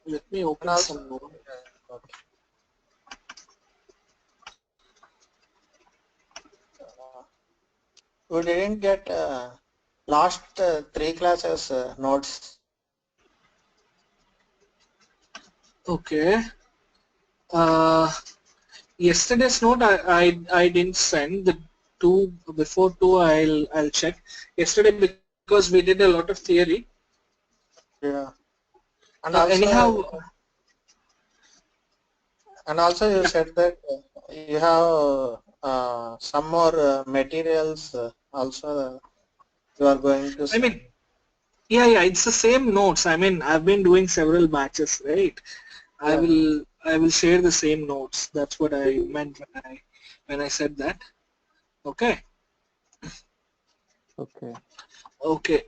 Let me And open also, some more. okay. We didn't get last 3 classes notes. Okay. Uh, Yesterday's note I didn't send the two before two. I'll check. Yesterday because we did a lot of theory. Yeah. And also, Anyhow, you yeah. said that you have some more materials also you are going to I send. mean, yeah. It's the same notes. I mean, I've been doing several batches, right? I Yeah. will I will share the same notes. That's what I meant when I said that. Okay. Okay. Okay.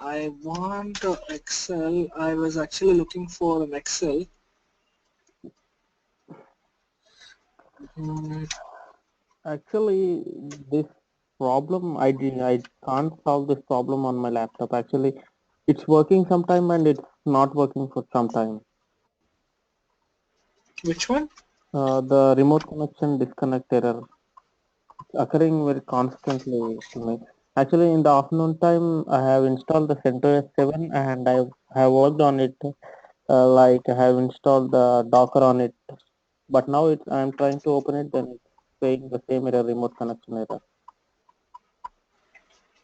I want Excel. I was actually looking for an Excel. Hmm. Actually, this problem I can't solve this problem on my laptop. Actually, it's working sometime and it's not working for some time. Which one? The remote connection disconnect error occurring very constantly to me. Actually, in the afternoon time, I have installed the CentOS 7 and I have worked on it. Like I have installed the Docker on it, but now I'm trying to open it, then it's saying the same error, remote connection error.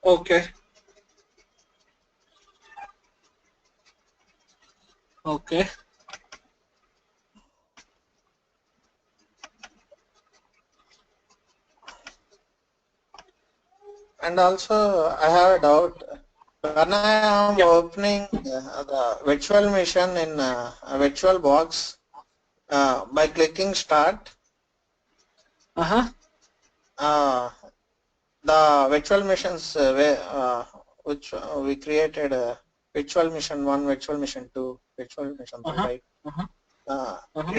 Okay. Okay. And also, I have a doubt. When I am Yeah. opening the virtual machine in a virtual box by clicking start, Uh-huh. uh, the virtual machines which we created virtual mission 1, virtual mission 2, virtual mission 3, Uh-huh. right? Uh-huh. Uh, Uh-huh.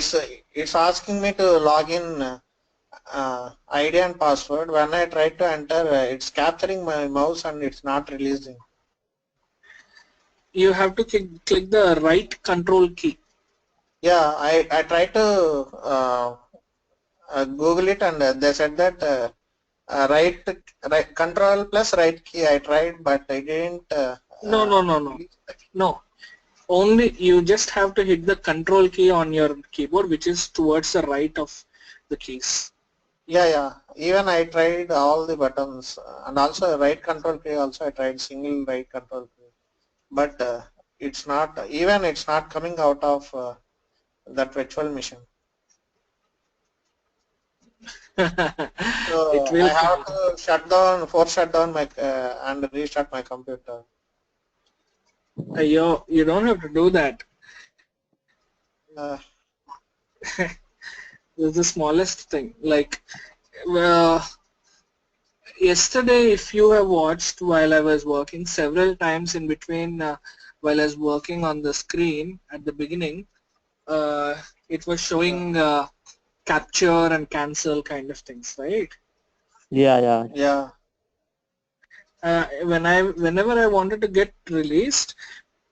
it's asking me to log in ID and password. When I try to enter, it's capturing my mouse and it's not releasing. You have to click the right control key. Yeah, I tried to Google it and they said that right control plus right key I tried, but I didn't No, no, no, no. release the key. No. Only you just have to hit the control key on your keyboard, which is towards the right of the keys. Yeah, yeah. Even I tried all the buttons and also right control key. Also, I tried single right control key, but it's not even it's not coming out of that virtual machine. It So I will have come. to force shut down my and restart my computer. You don't have to do that. Uh, It's the smallest thing. Like, well, yesterday, if you have watched while I was working several times in between, while I was working on the screen at the beginning, uh, it was yeah, showing capture and cancel kind of things, right? Yeah, yeah. yeah, Whenever I wanted to get released,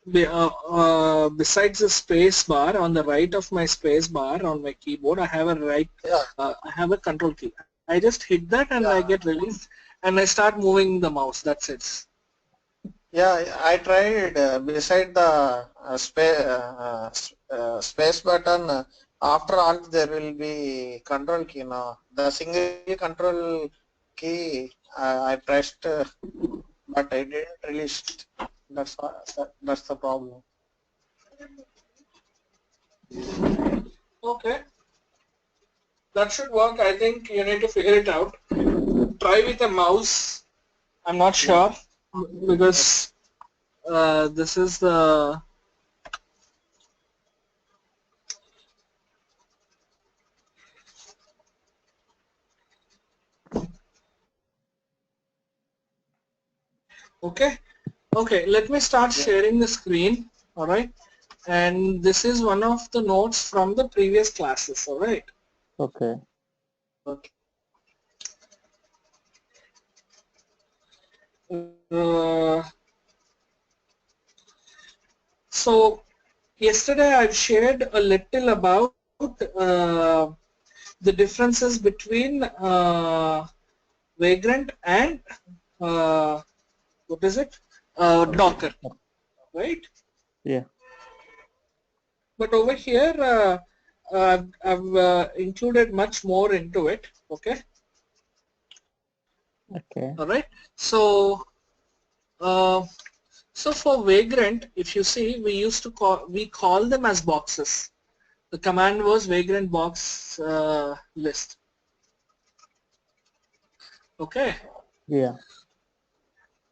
besides the space bar on the right of my space bar on my keyboard, yeah, I have a control key. I just hit that and I get yeah. released, and I start moving the mouse. That's it. Yeah, I tried beside the space button. After alt, there will be control key now. The single control key I pressed, but I didn't release it. That's the problem. Okay, that should work. I think you need to figure it out. Try with a mouse. I'm not Yeah. sure because this is the okay. Okay, let me start Yeah. sharing the screen. All right, and this is one of the notes from the previous classes. All right. Okay. Okay. Uh, So yesterday I've shared a little about the differences between Vagrant and what is it? Docker, right? Yeah. But over here I've included much more into it. Okay. Okay. All right. So so for Vagrant, if you see, we call them as boxes. The command was Vagrant box list. Okay. Yeah.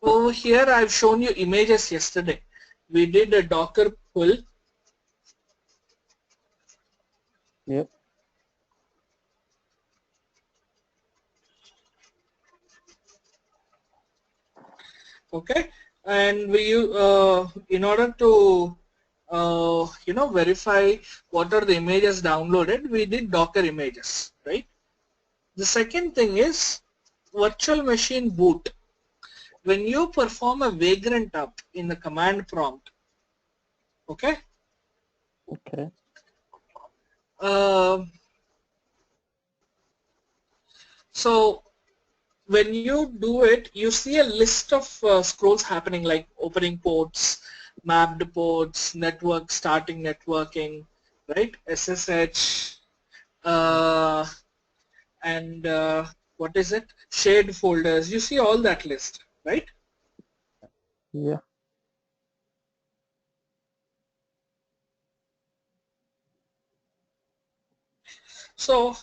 Over here I've shown you images yesterday. We did a Docker pull. Yep. Okay, and we in order to verify what are the images downloaded, we did Docker images, right? The second thing is virtual machine boot. When you perform a Vagrant up in the command prompt, okay, Okay. So when you do it, you see a list of scrolls happening, like opening ports, mapped ports, network, starting networking, right? SSH, and what is it? Shared folders. You see all that list, right? Yeah. So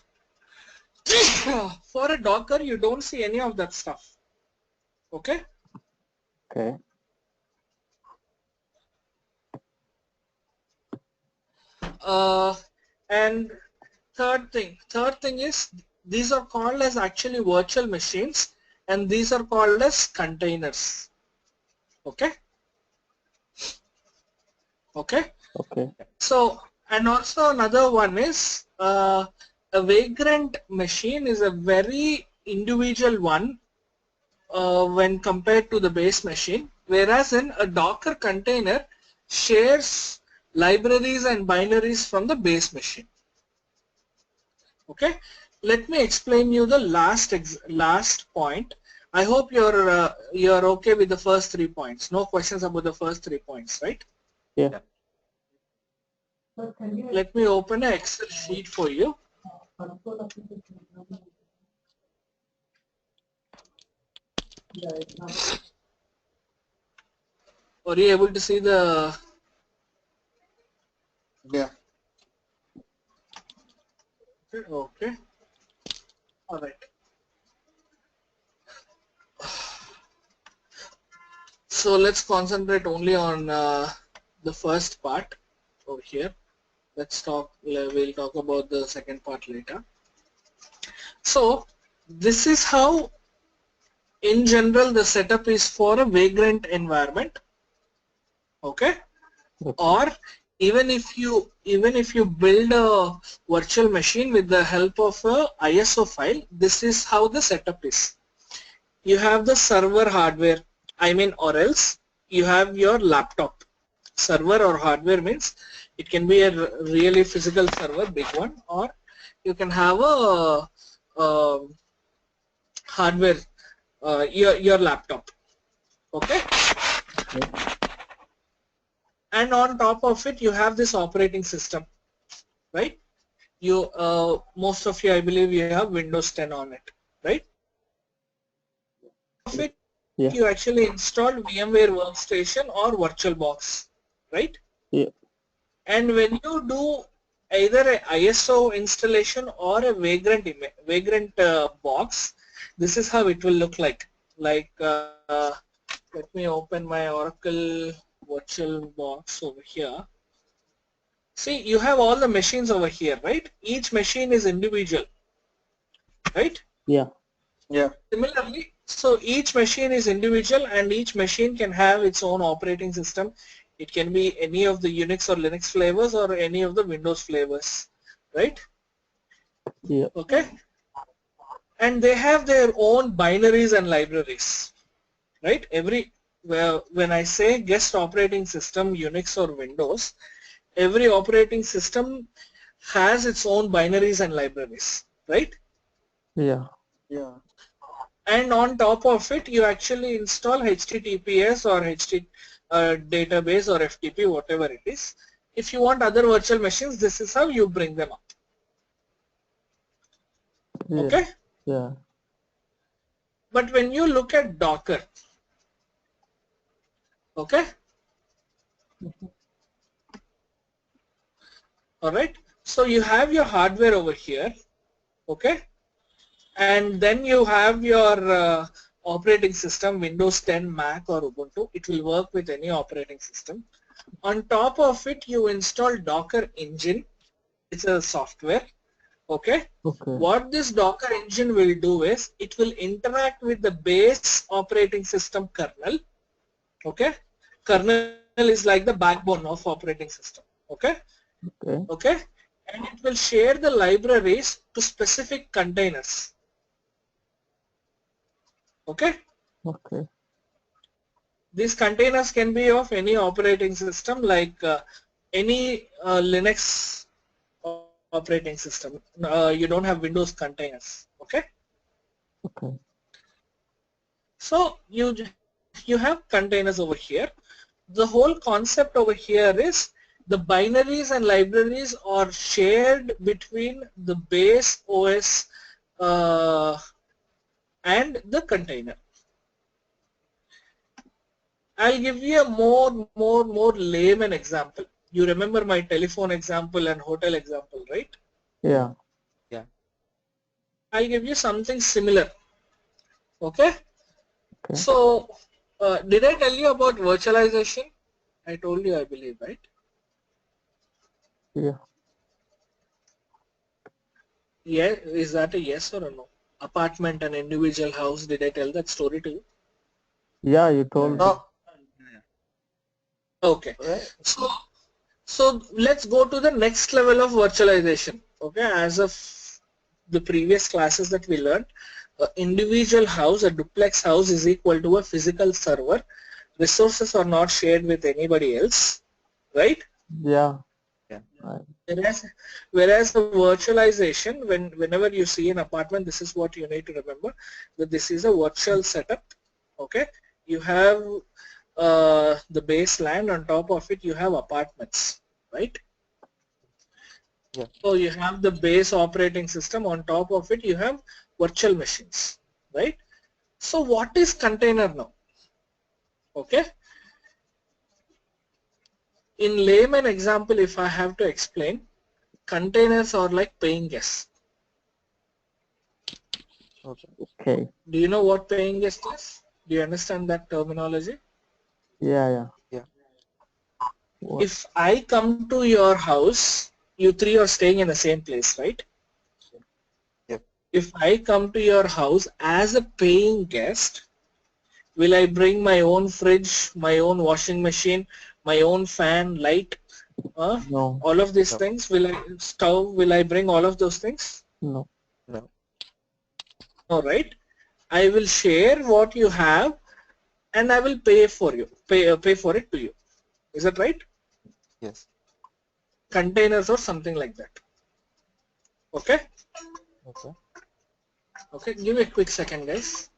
for a Docker, you don't see any of that stuff. Okay. Okay. And third thing is these are called as actually virtual machines, and these are called as containers. Okay. Okay. Okay. So, and also another one is a Vagrant machine is a very individual one when compared to the base machine, whereas in a Docker container shares libraries and binaries from the base machine. Okay, let me explain you the last point. I hope you're okay with the first 3 points. No questions about the first 3 points, right? Yeah. Let me open an Excel sheet for you. Are you able to see the? Yeah. Okay. All right. So let's concentrate only on the first part over here. We'll talk about the second part later. So this is how in general the setup is for a Vagrant environment. Okay. Or even if you build a virtual machine with the help of a ISO file, this is how the setup is. You have the server hardware, or else you have your laptop. Server or hardware means it can be a really physical server, big one, or you can have a hardware, your laptop. Okay. And on top of it you have this operating system, right? You most of you, I believe, you have Windows 10 on it, right? Of it, Yeah. you actually installed VMware Workstation or VirtualBox, right? Yeah. And when you do either a ISO installation or a Vagrant box, this is how it will look like. Like let me open my Oracle VirtualBox over here. See, you have all the machines over here, right? Each machine is individual, right? Yeah. Yeah. Similarly, so each machine is individual and each machine can have its own operating system. It can be any of the Unix or Linux flavors or any of the Windows flavors, right? Yeah. Okay. And they have their own binaries and libraries, right? Well, when I say guest operating system, Unix or Windows, every operating system has its own binaries and libraries, right? Yeah. Yeah. And on top of it, you actually install HTTPS or database or FTP, whatever it is. If you want other virtual machines, this is how you bring them up. Yeah. Okay? Yeah. But when you look at Docker, okay? All right. So you have your hardware over here, okay? And then you have your operating system, Windows 10, Mac or Ubuntu. It will work with any operating system. On top of it, you install Docker Engine. It's a software, okay? Okay. What this Docker Engine will do is, it will interact with the base operating system kernel, okay? Kernel is like the backbone of operating system, okay? Okay. Okay? And it will share the libraries to specific containers, okay? Okay. These containers can be of any operating system, like any Linux operating system. You don't have Windows containers, okay? Okay. So you have containers over here. The whole concept over here is the binaries and libraries are shared between the base OS and the container. I'll give you a more layman example. You remember my telephone example and hotel example, right? Yeah. Yeah. I'll give you something similar. Okay. Okay. So, did I tell you about virtualization? I told you, I believe, right? Yeah. Yeah. Is that a yes or a no? Apartment and individual house. Did I tell that story to you? Yeah, you told me. No. Okay. Eh? So let's go to the next level of virtualization. Okay. As of the previous classes that we learned, individual house, a duplex house is equal to a physical server. Resources are not shared with anybody else, right? Yeah. Yeah. Right. Whereas the virtualization, whenever you see an apartment, this is what you need to remember, that this is a virtual setup. Okay, you have the base land, on top of it you have apartments, right? Yeah. So you have the base operating system, on top of it you have virtual machines, right? So what is container now? Okay, in layman example, if I have to explain, containers are like paying guests. Okay. Okay. Do you know what paying guest is? Do you understand that terminology? Yeah. Yeah. Yeah. What? If I come to your house, you three are staying in the same place, right? Yep. If I come to your house as a paying guest, will I bring my own fridge, my own washing machine, my own fan, light, No. all of these No. things? Will I bring all of those things? No. No. No, right? I will share what you have and I will pay for pay for it to you. Is that right? Yes. Containers or something like that. Okay? Okay. Okay, give me a quick second, guys.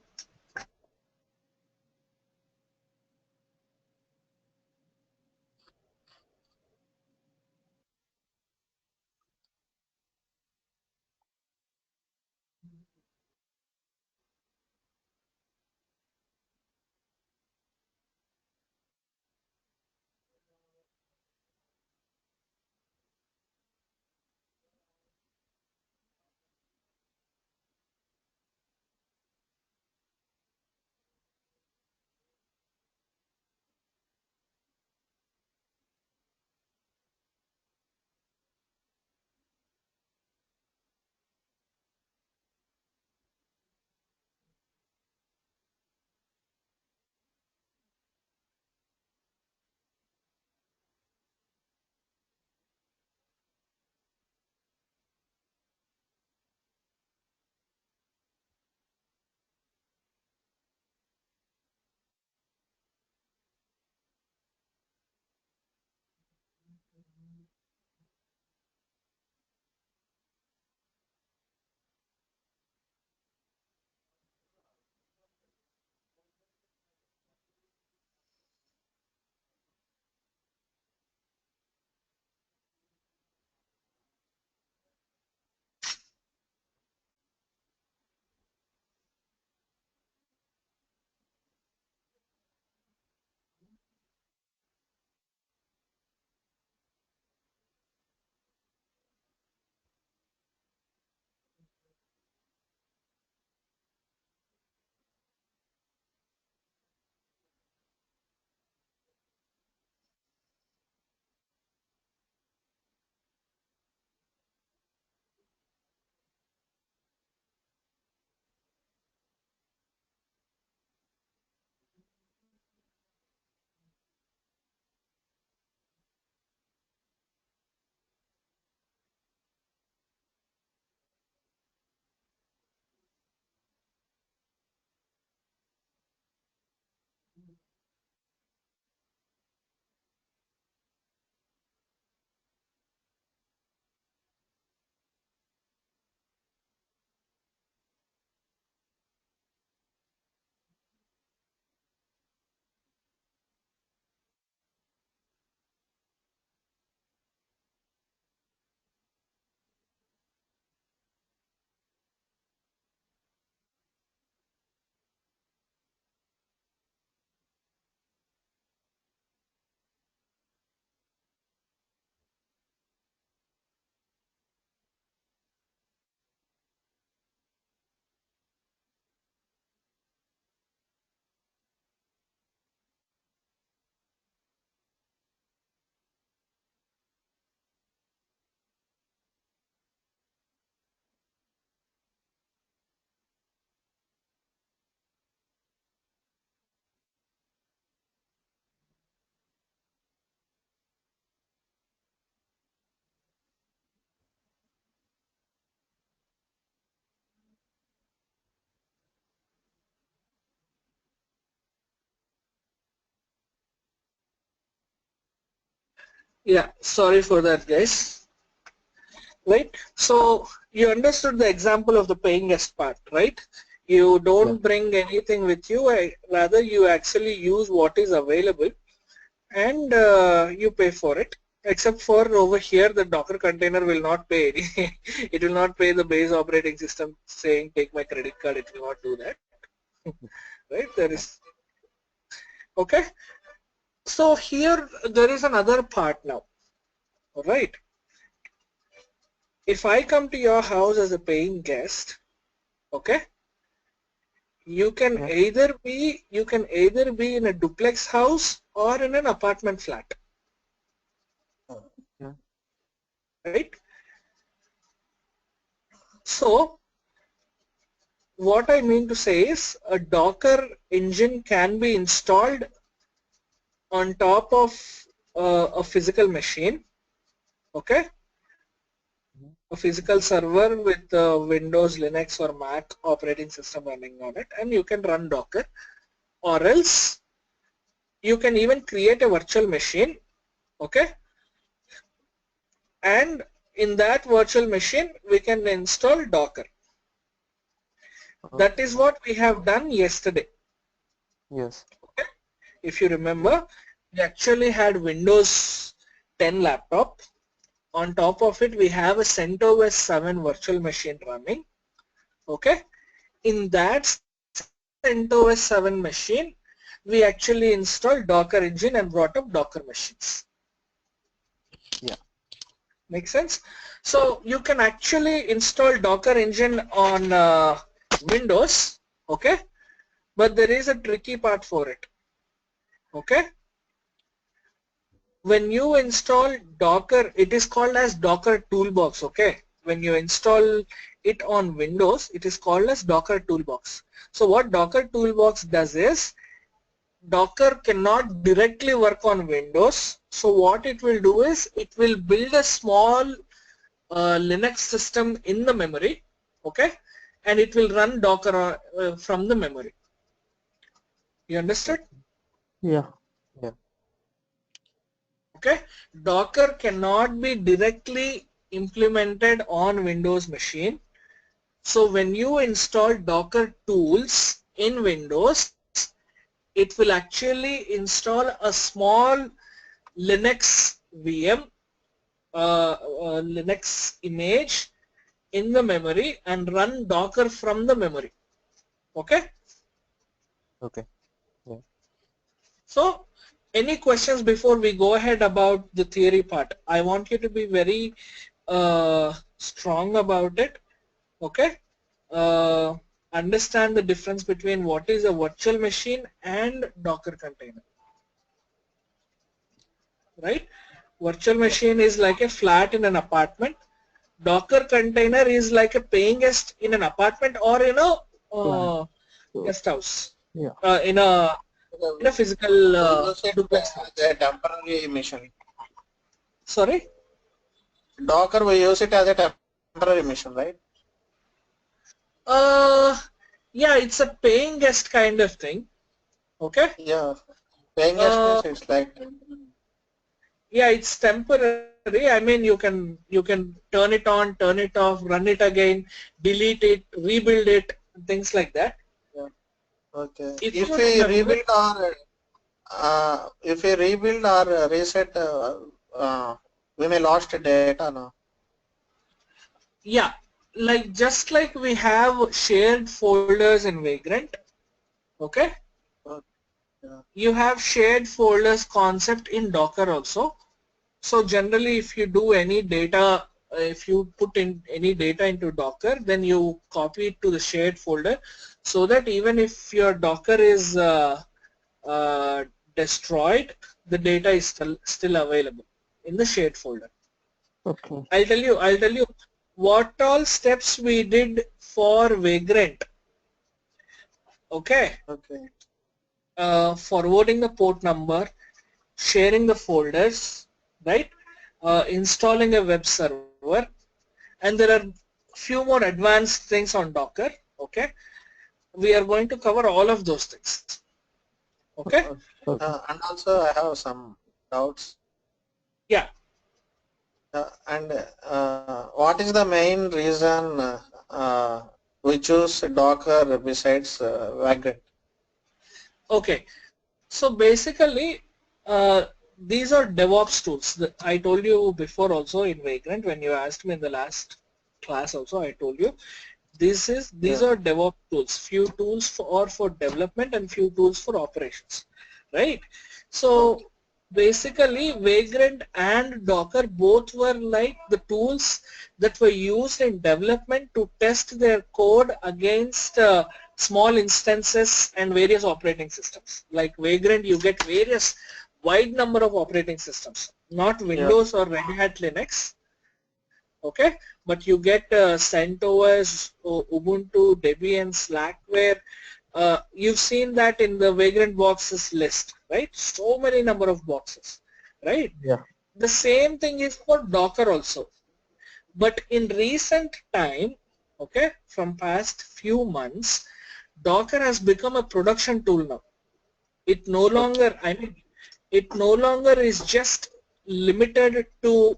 Yeah, sorry for that, guys. Right? So you understood the example of the paying guest part, right? You Yeah. don't bring anything with you, rather you actually use what is available and you pay for it. Except for over here, the Docker container will not pay any. It will not pay the base operating system saying take my credit card. It will not do that. Right? There Yeah. is okay. So here there is another part now. All right. If I come to your house as a paying guest, okay, you can Yeah. either be in a duplex house or in an apartment flat, Yeah. right? So what I mean to say is a Docker engine can be installed on top of a physical machine, okay? Mhm. A physical server with Windows, Linux or Mac operating system running on it, and you can run Docker, or else you can even create a virtual machine, okay? And in that virtual machine, we can install Docker. That is Okay. what we have done yesterday. Yes. Okay? If you Yeah. remember, we actually had Windows 10 laptop. On top of it, we have a CentOS 7 virtual machine running. Okay? In that CentOS 7 machine, we actually installed Docker engine and brought up Docker machines. Yeah. Make sense? So you can actually install Docker engine on Windows, okay? But there is a tricky part for it, okay? When you install Docker, it is called as Docker Toolbox, okay? When you install it on Windows, it is called as Docker Toolbox. So what Docker Toolbox does is, Docker cannot directly work on Windows. So what it will do is, it will build a small Linux system in the memory, okay? And it will run Docker from the memory. You understood? Okay. Yeah. Yeah. Okay, Docker cannot be directly implemented on Windows machine. So when you install Docker tools in Windows, it will actually install a small Linux VM, Linux image in the memory and run Docker from the memory. Okay, Okay. Yeah. so any questions before we go ahead about the theory part? I want you to be very strong about it. Okay, uh, understand the difference between what is a virtual machine and Docker container, right? Virtual Yeah. machine is like a flat in an apartment. Docker container is like a paying guest in an apartment or in a Plan. So guest house, yeah. in a physical We use it duplex as house. a temporary mission. Sorry. Docker, we use it as a temporary mission, right? Uh, yeah, it's a paying guest kind of thing. Okay. Yeah. Paying guest Uh, means it's like, yeah, it's temporary. I mean, you can turn it on, turn it off, run it again, delete it, rebuild it, things like that. yeah. Okay. If you remember, If we rebuild or reset, we may lost data now. yeah, like just like we have shared folders in Vagrant, okay? Okay. Yeah. You have shared folders concept in Docker also. So generally, if you do any data, if you put in any data into Docker, then you copy it to the shared folder, so that even if your Docker is uh, destroyed, the data is still available in the shared folder. Okay. I'll tell you what all steps we did for Vagrant. Okay, Okay. forwarding the port number, sharing the folders, right? Installing a web server, and there are few more advanced things on Docker. Okay, we are going to cover all of those things. Okay, Okay. Okay. And also I have some doubts. Yeah. And what is the main reason we choose Docker besides Vagrant? Okay. So basically, these are DevOps tools. I told you before also in Vagrant when you asked me in the last class also I told you these Yeah. are DevOps tools. Few tools for development and few tools for operations, right? Okay. So basically, Vagrant and Docker both were like the tools that were used in development to test their code against small instances and various operating systems. Like Vagrant, you get various wide number of operating systems, not Yeah. Windows or Red Hat Linux, okay, but you get CentOS, Ubuntu, Debian, Slackware. You've seen that in the Vagrant boxes list, right? So many number of boxes, right? Yeah. The same thing is for Docker also. But in recent time, okay, from past few months, Docker has become a production tool now. It no Okay. longer, I mean, it no longer is just limited to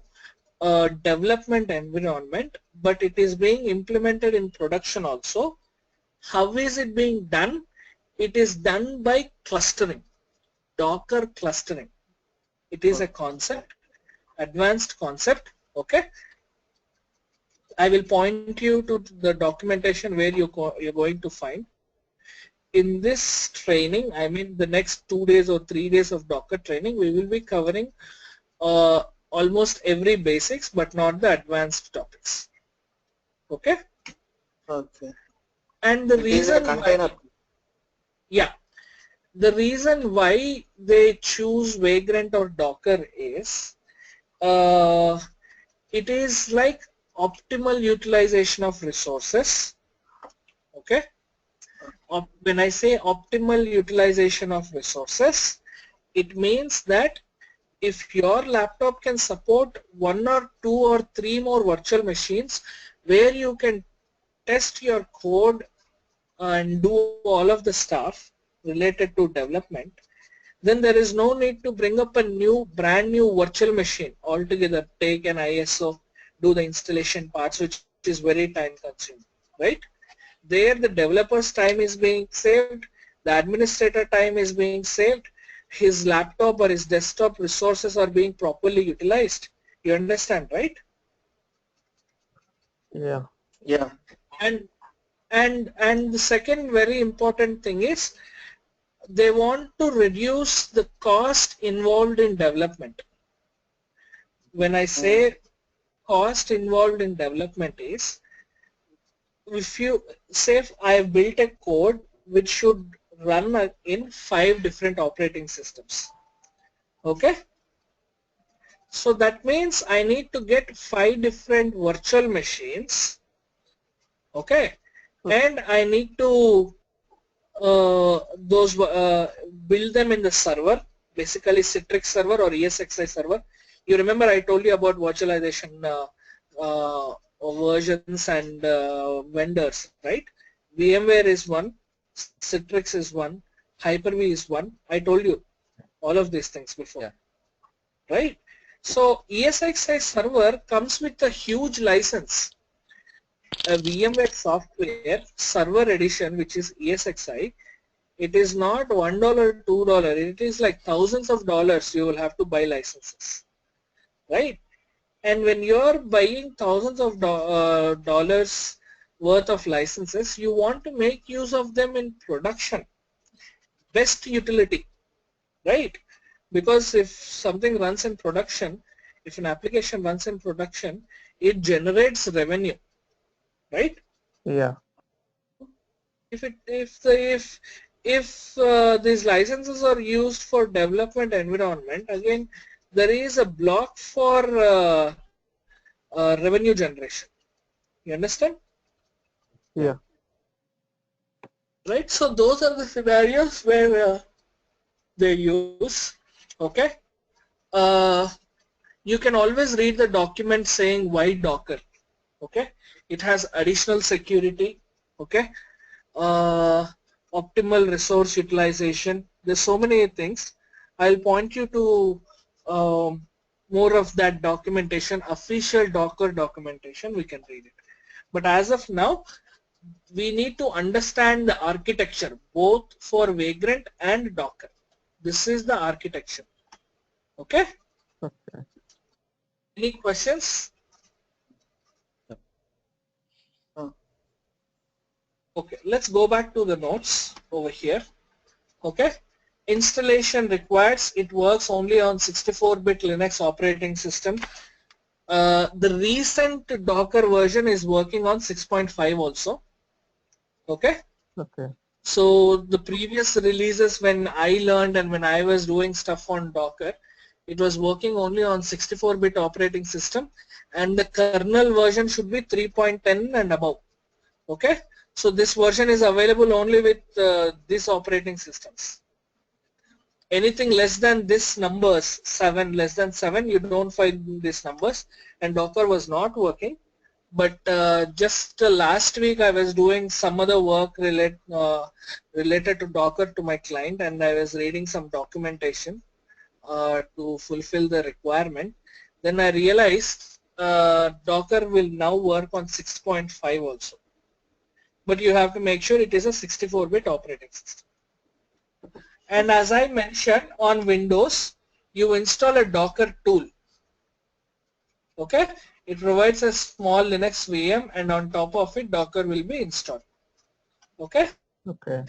development environment, but it is being implemented in production also. How is it being done? It is done by clustering, Docker clustering. It is a Okay. concept, advanced concept, okay? I will point you to the documentation where you're going to find. In this training, I mean the next 2 days or 3 days of Docker training, we will be covering almost every basics, but not the advanced topics. Okay? Okay. And the It is a reason why, container. yeah, the reason why they choose Vagrant or Docker is uh, it is like optimal utilization of resources. Okay? When I say optimal utilization of resources, it means that if your laptop can support 1 or 2 or 3 more virtual machines where you can test your code and do all of the stuff related to development, then there is no need to bring up a brand new virtual machine altogether, take an ISO, do the installation parts, which is very time consuming, right? There the developer's time is being saved, the administrator time is being saved, his laptop or his desktop resources are being properly utilized. You understand, right? Yeah. Yeah. And the second very important thing is they want to reduce the cost involved in development. When I Mm. say cost involved in development is, if you say I have built a code which should run in 5 different operating systems, okay? So that means I need to get 5 different virtual machines, okay? And I need to build them in the server, basically Citrix server or ESXi server. You remember I told you about virtualization versions and vendors, right? VMware is one, Citrix is one, Hyper-V is one. I told you all of these things before, Yeah. right? So ESXi server comes with a huge license, a VMware software server edition, which is ESXi. It is not $1, $2. It is like thousands of dollars you will have to buy licenses, right? And when you're buying thousands of dollars worth of licenses, you want to make use of them in production. Best utility, right? Because if something runs in production, if an application runs in production, it generates revenue, right? Yeah. If these licenses are used for development environment, again there is a block for revenue generation. You understand, Yeah. right? So those are the scenarios where they use. Okay, uh, you can always read the document saying why Docker. Okay, it has additional security. Okay, uh, optimal resource utilization. There's so many things. I'll point you to more of that documentation, official Docker documentation, we can read it. But as of now, we need to understand the architecture both for Vagrant and Docker. This is the architecture. Okay? Okay. Any questions? Okay, let's go back to the notes over here. Okay, installation requires, it works only on 64-bit Linux operating system. The recent Docker version is working on 6.5 also. Okay. Okay. So the previous releases, when I learned and when I was doing stuff on Docker, it was working only on 64-bit operating system, and the kernel version should be 3.10 and above. Okay, so this version is available only with these operating systems. Anything less than this numbers, 7, less than 7, you don't find these numbers, and Docker was not working. But just last week I was doing some other work related to Docker to my client, and I was reading some documentation to fulfill the requirement. Then I realized Docker will now work on 6.5 also. But you have to make sure it is a 64-bit operating system. And as I mentioned, on Windows, you install a Docker tool. Okay, it provides a small Linux VM, and on top of it, Docker will be installed. Okay. Okay.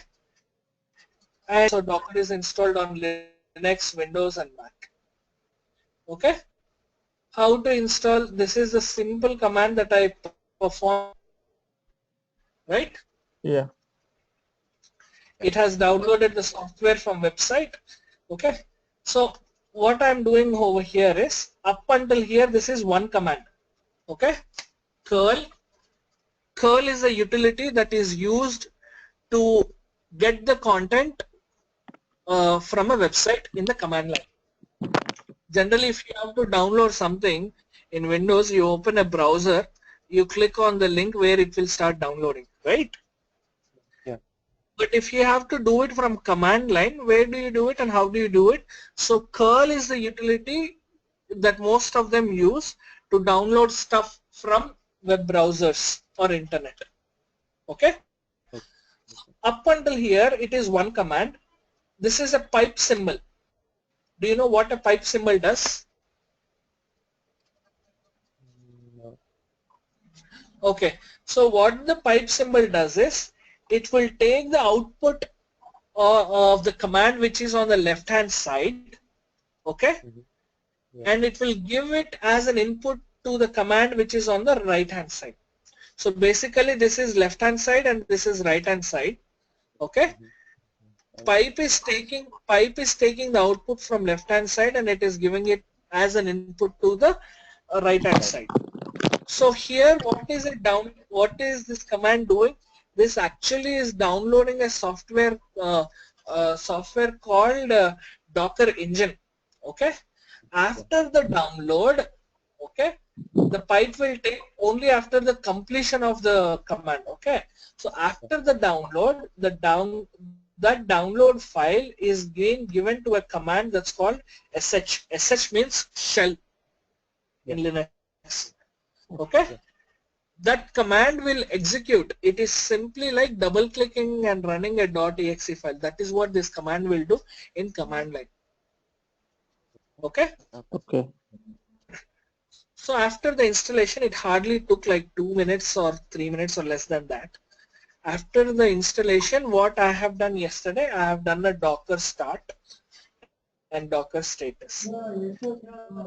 And so Docker is installed on Linux, Windows, and Mac. Okay. How to install? This is a simple command that I perform. Right. Yeah. It has downloaded the software from website. Okay. So what I'm doing over here is, up until here, this is one command. Okay. Curl. Curl is a utility that is used to get the content from a website in the command line. Generally, if you have to download something in Windows, you open a browser, you click on the link where it will start downloading, right? Yeah. But if you have to do it from command line, where do you do it and how do you do it? So curl is the utility that most of them use to download stuff from web browsers or internet. Okay? Up until here, it is one command. This is a pipe symbol. Do you know what a pipe symbol does? No. Okay, so what the pipe symbol does is, it will take the output of the command which is on the left hand side, okay, Yeah. and it will give it as an input to the command which is on the right hand side. So basically this is left hand side and this is right hand side, okay. Pipe is taking the output from left hand side and it is giving it as an input to the right hand side. So here what is this command doing? This actually is downloading a software called Docker Engine. Okay. After the download, okay, the pipe will take only after the completion of the command. Okay. So after the download, that download file is being given to a command that's called sh. Sh means shell in Linux. Okay. That command will execute. It is simply like double clicking and running a .exe file. That is what this command will do in command line. Okay. Okay. So after the installation, it hardly took like 2 minutes or 3 minutes or less than that. After the installation, what I have done yesterday, I have done a Docker start and Docker status.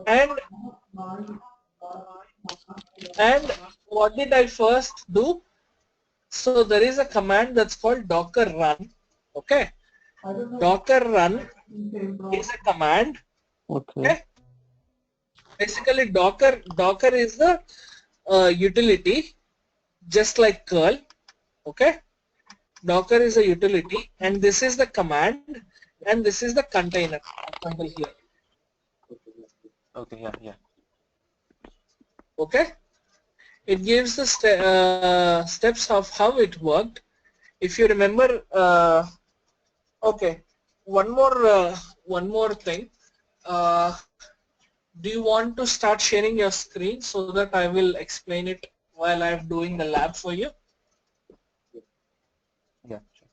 And what did I first do? So there is a command that's called docker run. Okay. Docker run is a command. Okay. Basically Docker is the utility, just like curl. Okay. Docker is a utility and this is the command and this is the container until here. Okay, yeah. Okay. It gives the steps of how it worked. If you remember, okay, one more thing. Do you want to start sharing your screen so that I will explain it while I'm doing the lab for you? Yeah, sure.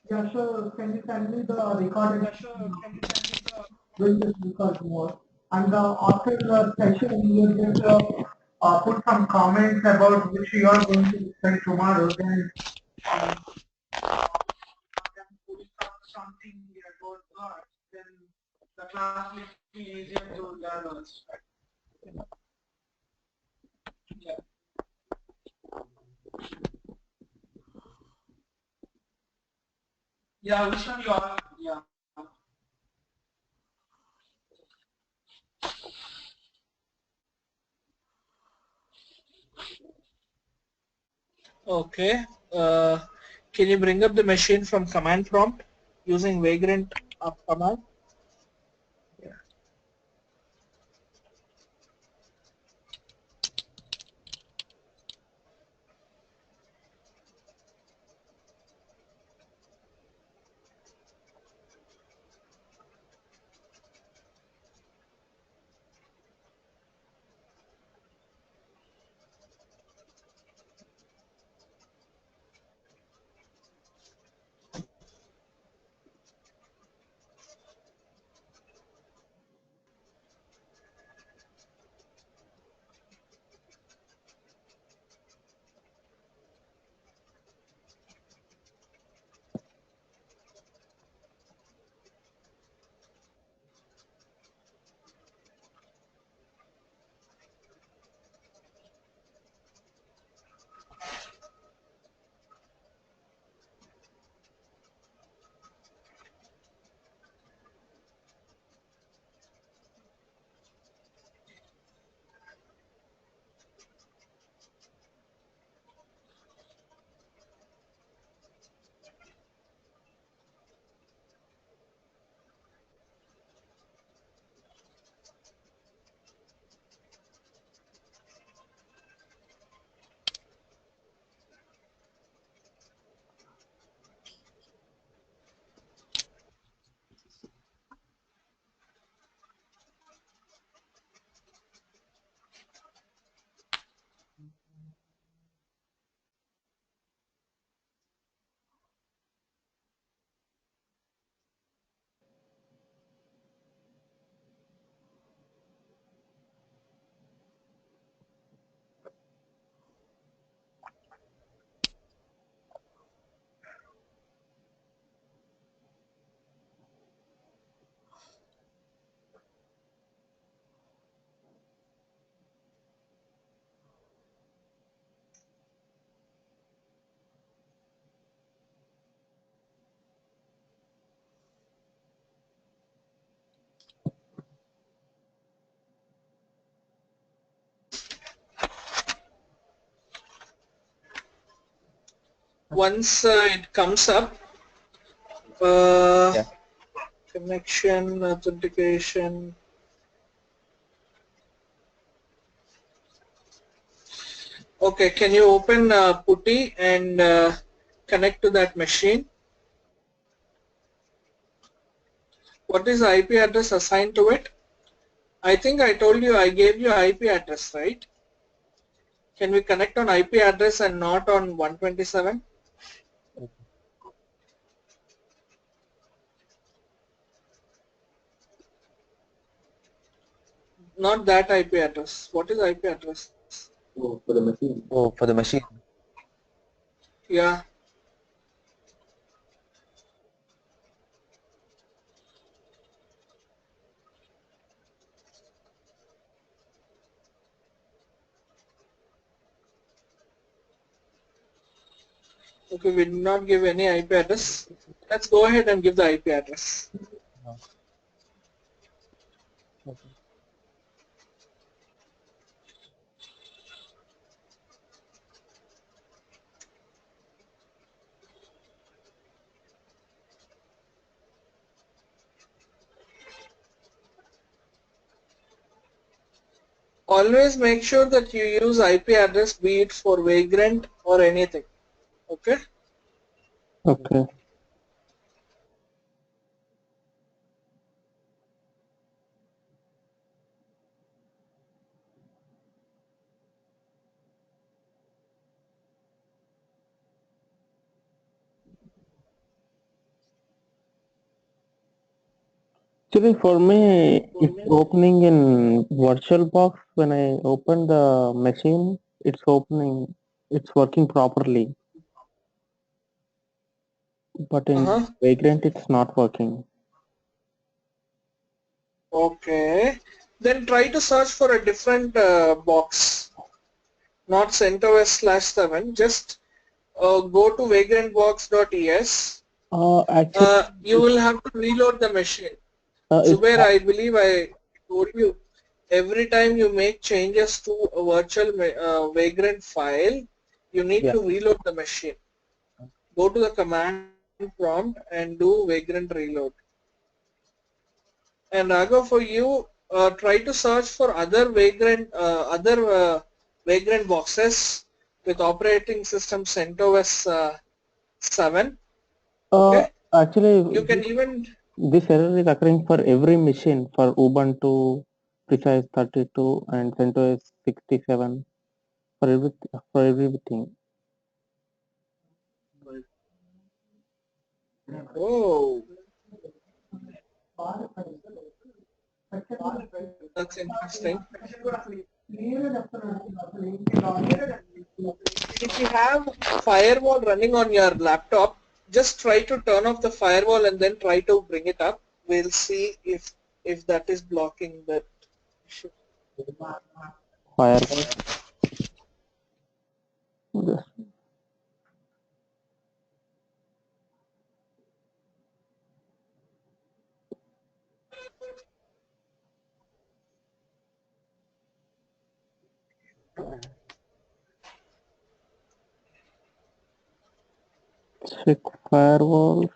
Yeah, sure. Can you send me the recorded? Yeah, sure. Can you send me the? We'll just record more. And after the session, we'll just put some comments about which you are going to discuss tomorrow. Then put up something about that. Then the class will be easier to learn also. Yeah. Yeah, Vishnu, you are. Yeah. Okay. Can you bring up the machine from command prompt using Vagrant up command? Once it comes up, Yeah. connection, authentication. Okay, can you open Putty and connect to that machine? What is the IP address assigned to it? I think I told you I gave you IP address, right? Can we connect on IP address and not on 127? Okay. Not that IP address. What is IP address? Oh, for the machine. Oh, for the machine. Yeah. Okay, we did not give any IP address. Let's go ahead and give the IP address. No. Okay. always make sure that you use IP address, be it for Vagrant or anything. Okay. Okay. Actually, for me, it's opening in VirtualBox. When I open the machine, it's opening, it's working properly. But in Vagrant, it's not working. Okay. Then try to search for a different box, not CentOS/7. Just go to vagrantbox.es. Actually, You will have to reload the machine. it's Zubair, I believe I told you, every time you make changes to a virtual Vagrant file, you need Yeah. to reload the machine. Go to the command prompt and do Vagrant reload. And Raghav, for you, try to search for other Vagrant boxes with operating system CentOS 7. Okay, actually, you can even this error is occurring for every machine for Ubuntu, Precise 32, and CentOS 67 for everything. oh, that's interesting. If you have firewall running on your laptop, just try to turn off the firewall and then try to bring it up. We'll see if that is blocking that issue. Firewall. Just check firewall.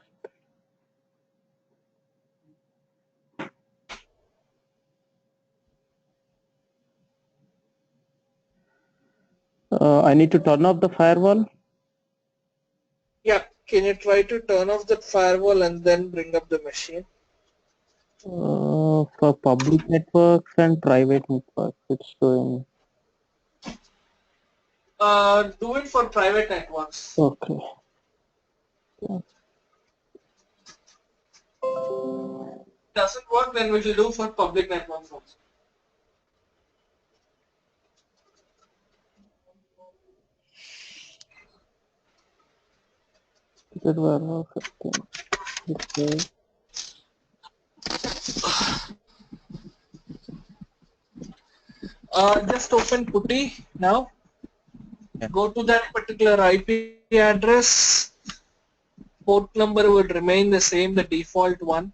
I need to turn off the firewall. Yeah, can you try to turn off that firewall and then bring up the machine? For public networks and private networks, it's showing. Do it for private networks. Okay. Doesn't work, then we will do for public networks also. That was 15. Okay. Just open Putty now. Yeah. Go to that particular IP address. Port number would remain the same, the default one.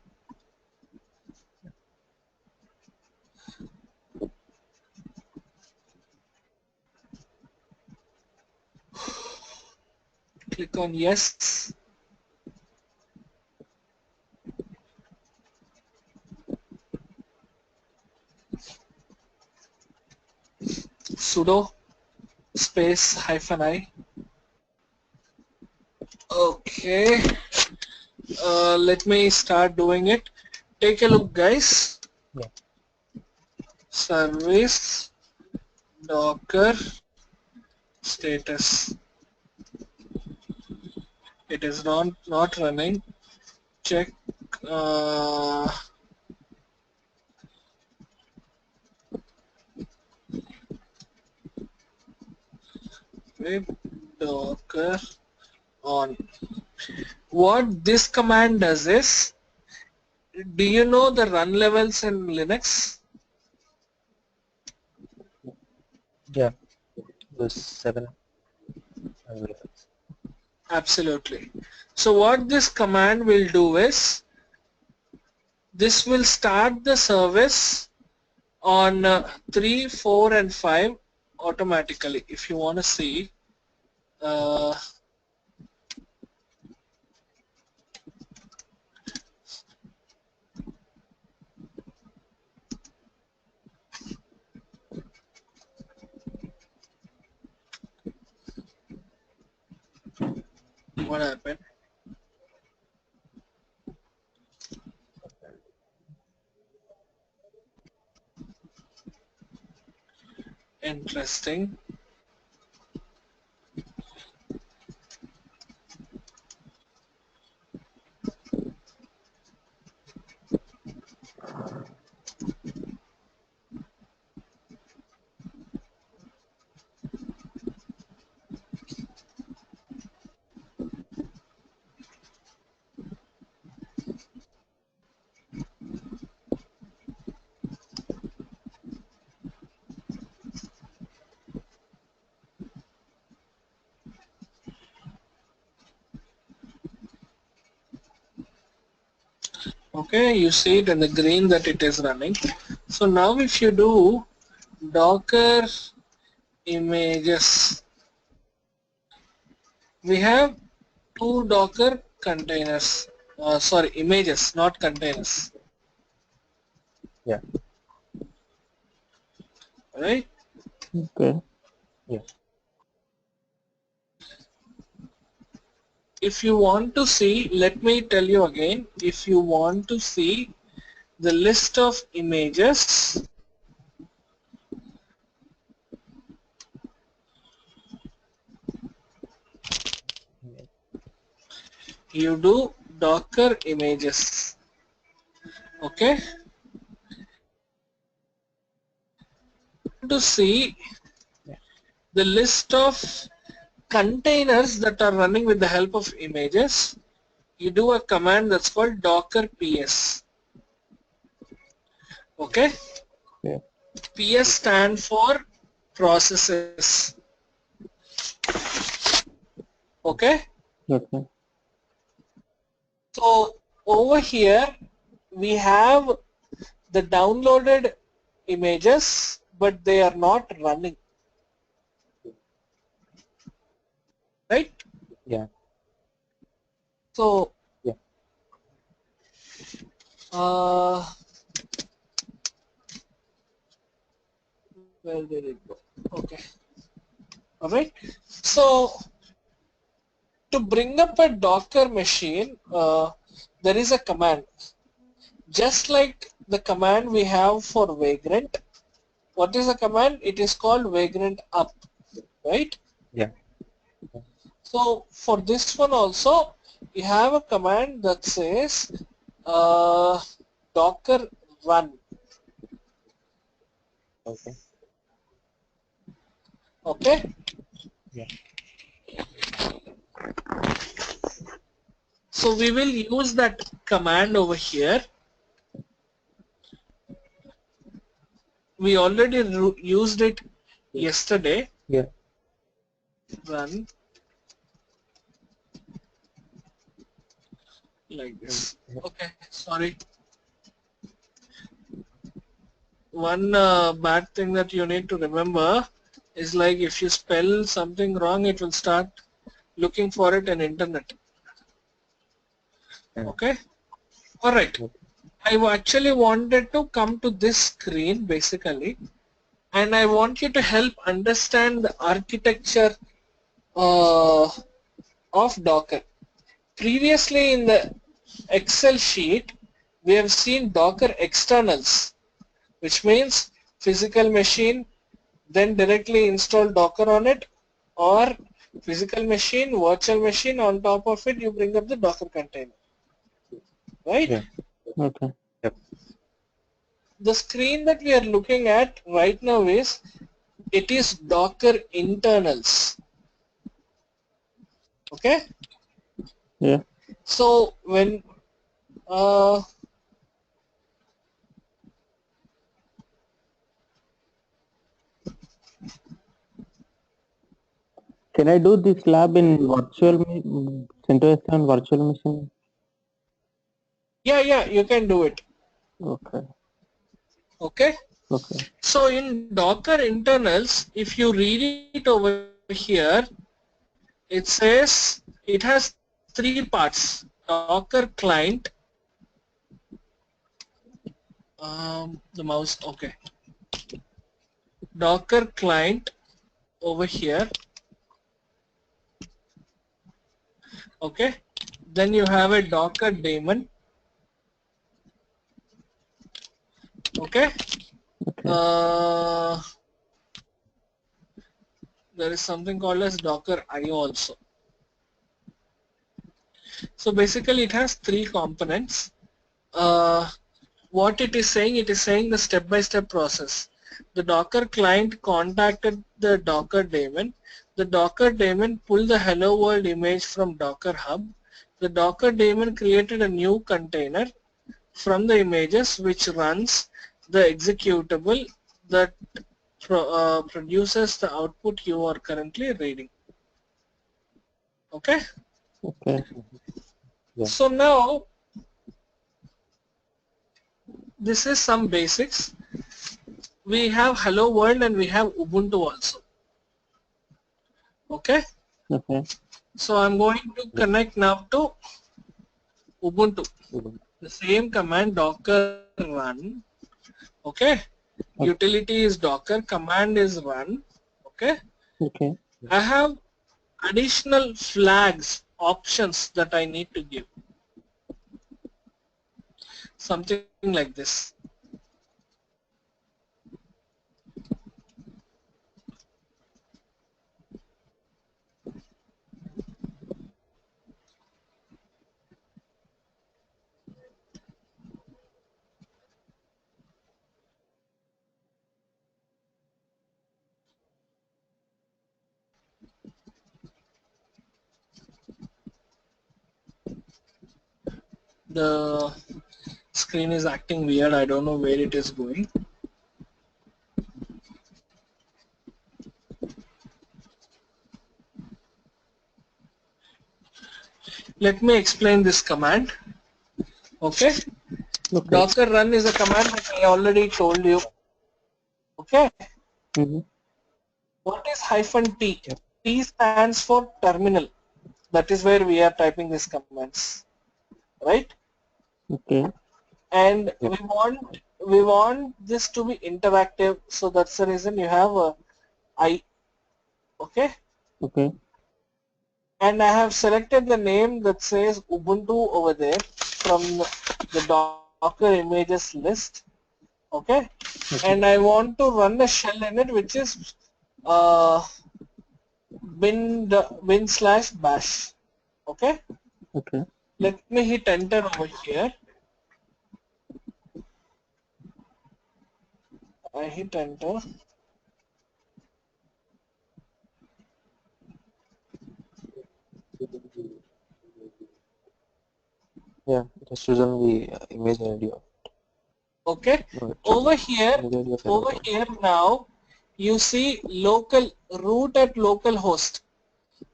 Click on yes. Sudo space -i. Okay. Let me start doing it. Take a look, guys. Yeah. Service Docker status. It is not running. Check web Docker on. What this command does is, do you know the run levels in Linux? Yeah. Those 7 levels. Absolutely. So what this command will do is, this will start the service on 3, 4 and 5 automatically. If you want to see, What happened? Interesting. Okay, you see it in the green that it is running. So now if you do Docker images, we have two Docker containers. Sorry, images, not containers. Yeah. Right? Okay. Yeah. If you want to see, let me tell you again, if you want to see the list of images, you do Docker images. Okay? To see the list of containers that are running with the help of images, you do a command that's called docker ps. Okay? Yeah. PS stand for processes. Okay? Okay. So over here we have the downloaded images, but they are not running. Right? Yeah. So Yeah. Where did it go? Okay. Alright. So to bring up a Docker machine, there is a command. Just like the command we have for Vagrant. What is the command? It is called Vagrant up, right? Yeah. So for this one also, you have a command that says Docker run. Okay. Okay? Yeah. So we will use that command over here. We already used it yesterday. Yeah. Run like this. Okay, sorry. One bad thing that you need to remember is like if you spell something wrong, it will start looking for it in internet. Yeah. Okay? Alright. Okay. I actually wanted to come to this screen basically, and I want you to help understand the architecture of Docker. Previously in the Excel sheet, we have seen Docker externals, which means physical machine, then directly install Docker on it, or physical machine, virtual machine, on top of it you bring up the Docker container. Right? Yeah. Okay. Yep. The screen that we are looking at right now is, it is Docker internals. Okay? Yeah. So when Can I do this lab in CentOS 7 virtual machine? yeah, you can do it. Okay. Okay? Okay. So in Docker internals, if you read it over here, it says it has three parts: Docker client, the mouse, okay, Docker client over here. Okay, then you have a Docker daemon. Okay, Okay. there is something called as Docker IO also. So basically it has three components. What it is saying the step-by-step process. The Docker client contacted the Docker daemon. The Docker daemon pulled the hello world image from Docker Hub. The Docker daemon created a new container from the images which runs the executable that produces the output you are currently reading. Okay? Okay. Yeah. So now this is some basics. We have hello world and we have Ubuntu also. Okay? Okay. So I'm going to connect now to Ubuntu. Ubuntu. The same command docker run. Okay? Utility is docker, command is run. Okay? Okay. I have additional flags, options that I need to give. Something like this. The screen is acting weird. I don't know where it is going. Let me explain this command. Okay? Okay. Docker run is a command that I already told you. Okay? Mm-hmm. What is -t? Yep. T stands for terminal. That is where we are typing these commands. Right? Okay. And Yep. we want this to be interactive, so that's the reason you have a I. Okay? Okay. And I have selected the name that says Ubuntu over there from the Docker images list. Okay? Okay. And I want to run a shell in it which is bin/bash. Okay? Okay. Let me hit enter over here. I hit enter. Yeah, just chosen the image ID of Okay? no, Over image ID of server. here now, you see local root at localhost,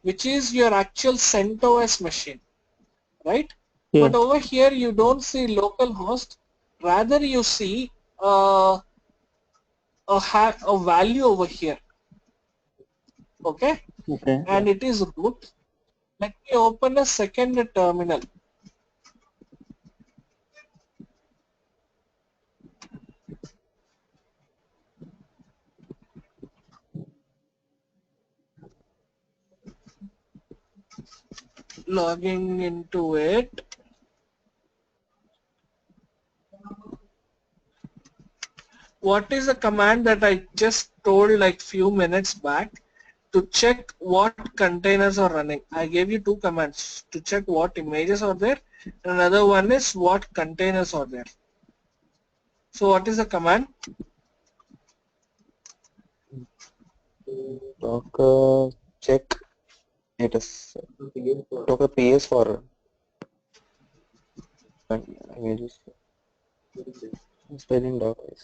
which is your actual CentOS machine, right? Yeah. But over here you don't see localhost, rather you see uh, a value over here, okay? Okay. And it is root. Let me open a second terminal. Logging into it. What is the command that I just told like few minutes back to check what containers are running? I gave you two commands to check what images are there, and another one is what containers are there. So what is the command? Docker check status. Docker PS for images. Spelling Docker.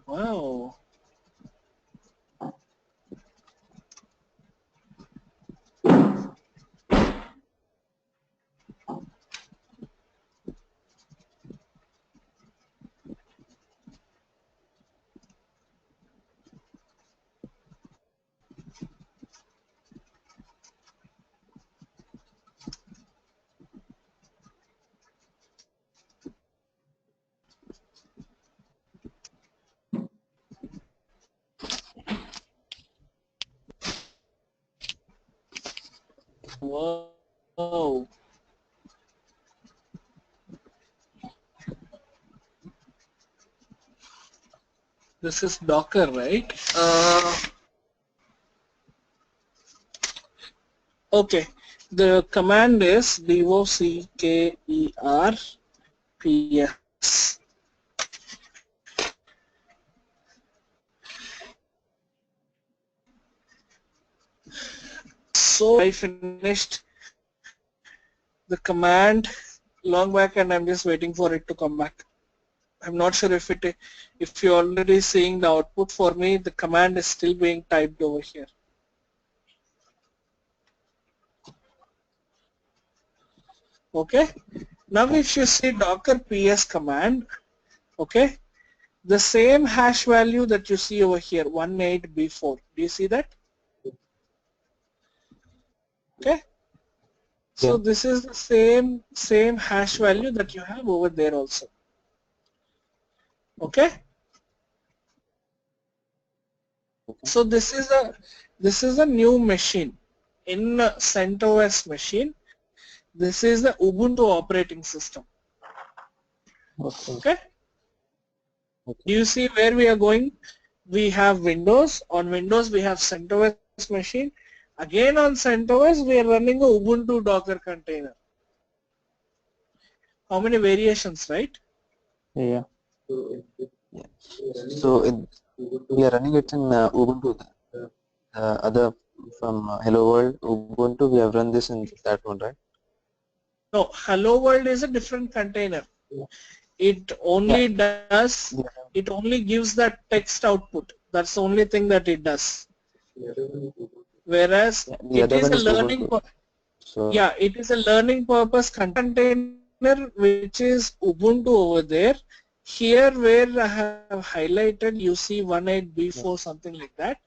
Wow. Whoa. This is Docker, right? Okay. The command is dockerps. So I finished the command long back, and I'm just waiting for it to come back. I'm not sure if you're already seeing the output. For me, the command is still being typed over here. Okay. Now if you see docker ps command, okay, the same hash value that you see over here, 18b4. Do you see that? Okay. So Yeah. this is the same hash value that you have over there also. Okay. So this is a new machine in CentOS machine. This is the Ubuntu operating system. Okay. Do you see where we are going? We have Windows. On Windows we have CentOS machine. Again on CentOS we are running a Ubuntu Docker container. How many variations, right? Yeah. Yeah. So we are running it in Ubuntu. Other from Hello World Ubuntu, we have run this in that one, right? No, Hello World is a different container. It only does, it only gives that text output. That's the only thing that it does. Whereas The it other is one a is learning, Ubuntu. So yeah, it is a learning purpose container which is Ubuntu over there. Here where I have highlighted, you see 18b4 something like that.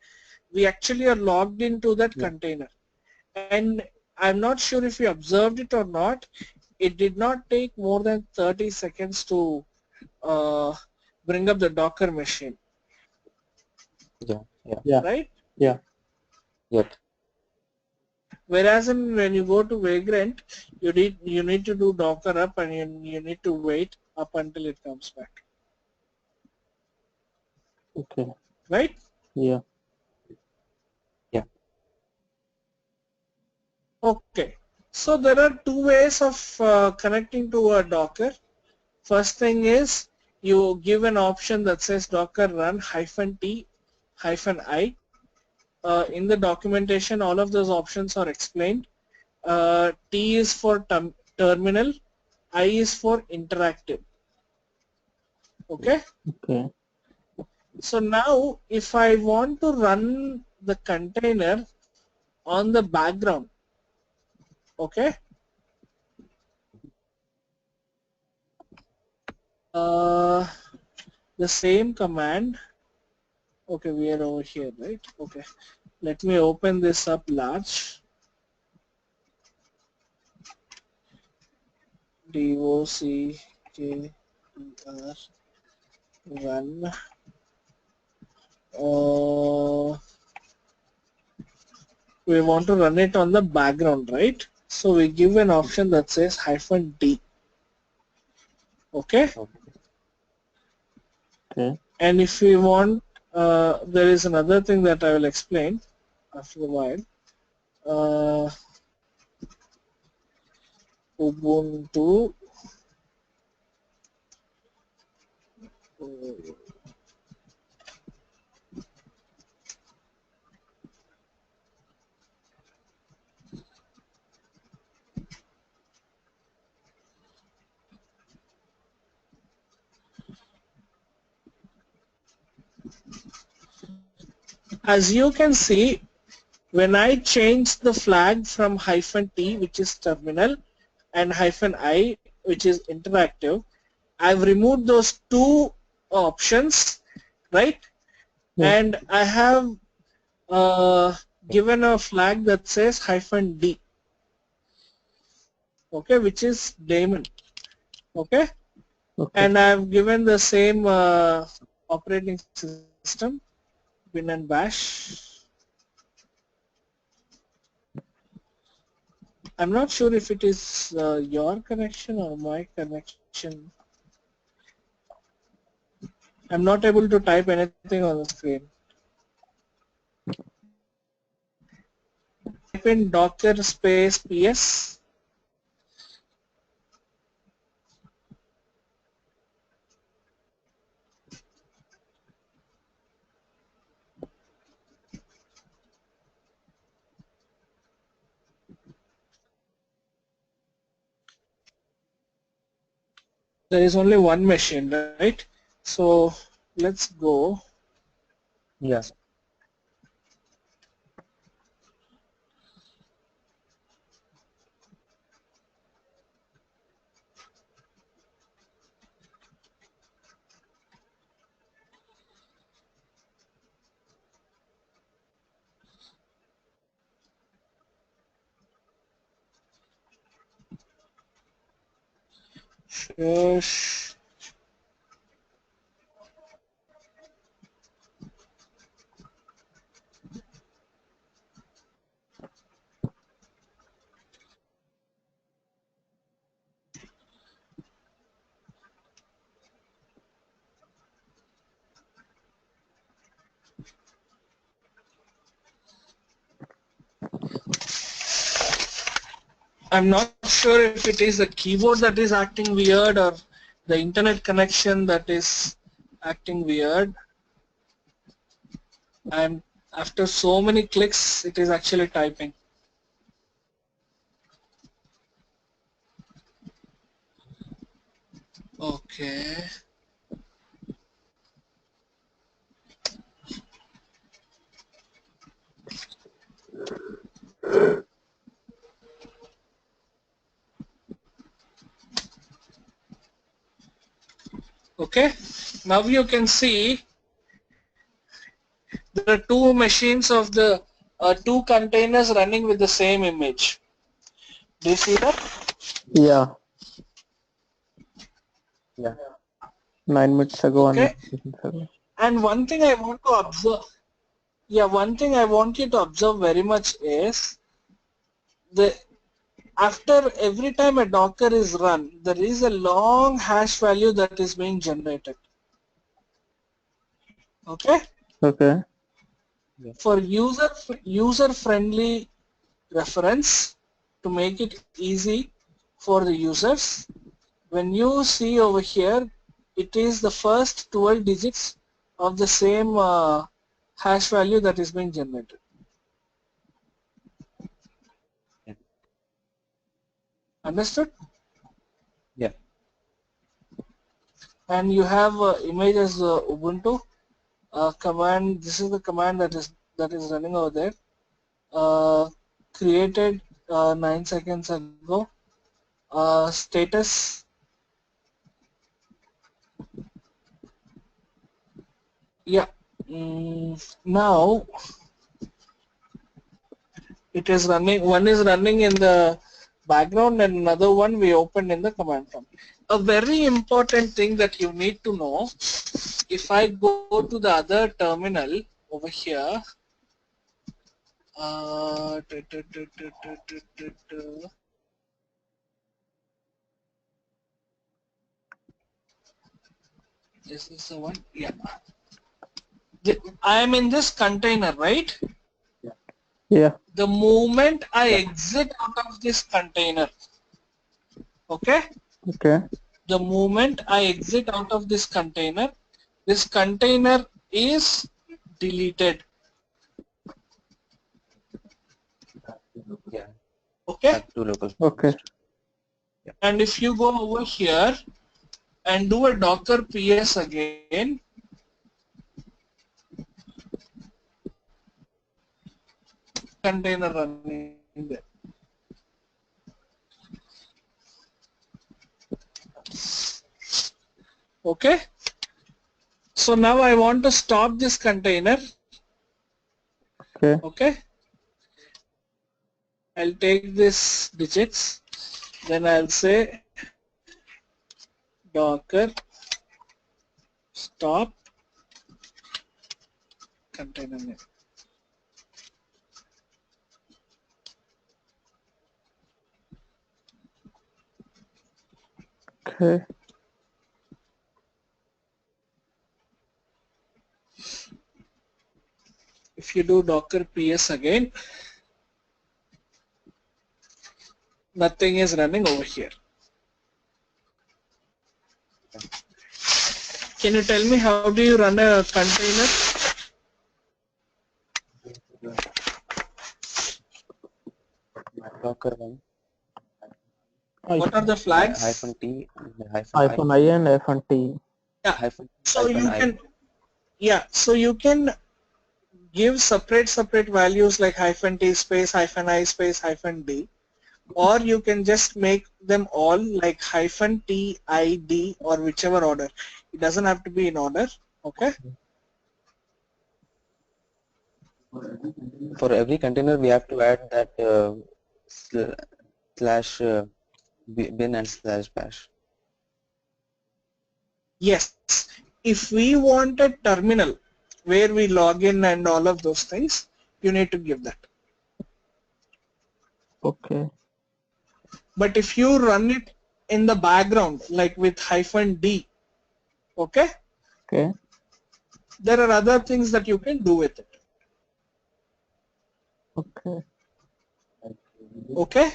We actually are logged into that container. And I'm not sure if you observed it or not. It did not take more than 30 seconds to bring up the Docker machine. Yeah. Right? Yeah. Yep. Whereas when you go to Vagrant, you need to do Docker up, and you need to wait up until it comes back. Okay. Right? Yeah. Yeah. Okay. So there are two ways of connecting to a Docker. First thing is you give an option that says Docker run -t -i. In the documentation, all of those options are explained. T is for terminal, I is for interactive. Okay. Okay. So now if I want to run the container on the background, okay, the same command, okay, we are over here, right? Okay, let me open this up large. docker run we want to run it on the background, right? So we give an option that says -d. Okay. Okay. And if we want, there is another thing that I will explain after a while. Ubuntu as you can see, when I change the flag from -t, which is terminal, and -i, which is interactive, I've removed those two options, right? Yeah. And I have given a flag that says -d, okay, which is daemon, okay? Okay. And I've given the same operating system, bin and bash. I'm not sure if it is your connection or my connection. I'm not able to type anything on the screen. Type in Docker space PS. There is only one machine, right? So let's go. Yeah. Shush. I'm not sure if it is the keyboard that is acting weird or the internet connection that is acting weird. I'm after so many clicks, it is actually typing. Okay. Okay. Now you can see there are two machines of the two containers running with the same image. Do you see that? Yeah, Yeah. 9 minutes ago and 9 Okay. seconds ago. And one thing I want to observe, yeah, one thing I want you to observe very much is the after every time a Docker is run, there is a long hash value that is being generated. Okay. Okay. For user friendly reference to make it easy for the users, when you see over here, it is the first 12 digits of the same hash value that is being generated. Yeah. Understood? Yeah. And you have image as Ubuntu command. This is the command that is running over there. Created 9 seconds ago. Status. Yeah. Now it is running. One is running in the background, and another one we opened in the command prompt. A very important thing that you need to know. If I go to the other terminal over here. Uh, tu- tu- tu- tu- tu- tu- tu- tu. Is this the one? Yeah. I am in this container, right? Yeah. The moment I Yeah. exit out of this container, okay? Okay. The moment I exit out of this container is deleted, Yeah. okay? Back to local. Okay. Yeah. And if you go over here and do a Docker PS again, container running there. Okay? So now I want to stop this container. Okay. Okay? I'll take this digits, then I'll say Docker stop container name. Okay. If you do Docker PS again, nothing is running over here. Can you tell me how do you run a container? Docker one What are the flags? -t and -i and -t. Yeah. hyphen So you I. can, yeah. So you can give separate values like -t space, -i space, -d, or you can just make them all like -t, id, or whichever order. It doesn't have to be in order. Okay. For every container, we have to add that slash bin and slash bash. Yes. If we want a terminal where we log in and all of those things, you need to give that. Okay. But if you run it in the background, like with -d, okay, Okay. there are other things that you can do with it. Okay. Okay.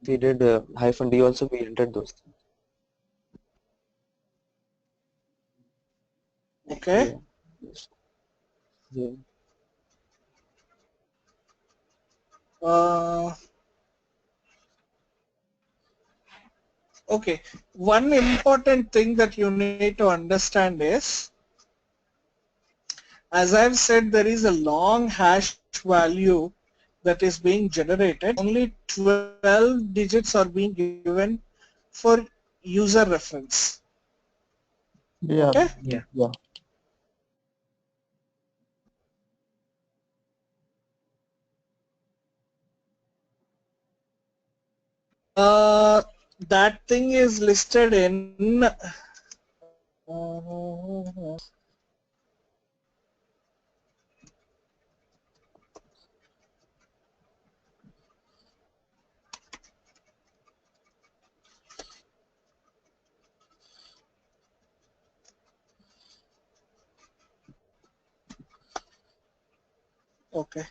We did -d also. We entered those things. Okay. Yeah. Okay. One important thing that you need to understand is, as I've said, there is a long hash value that is being generated. Only 12 digits are being given for user reference. Yeah. Okay. Yeah. That thing is listed in okay.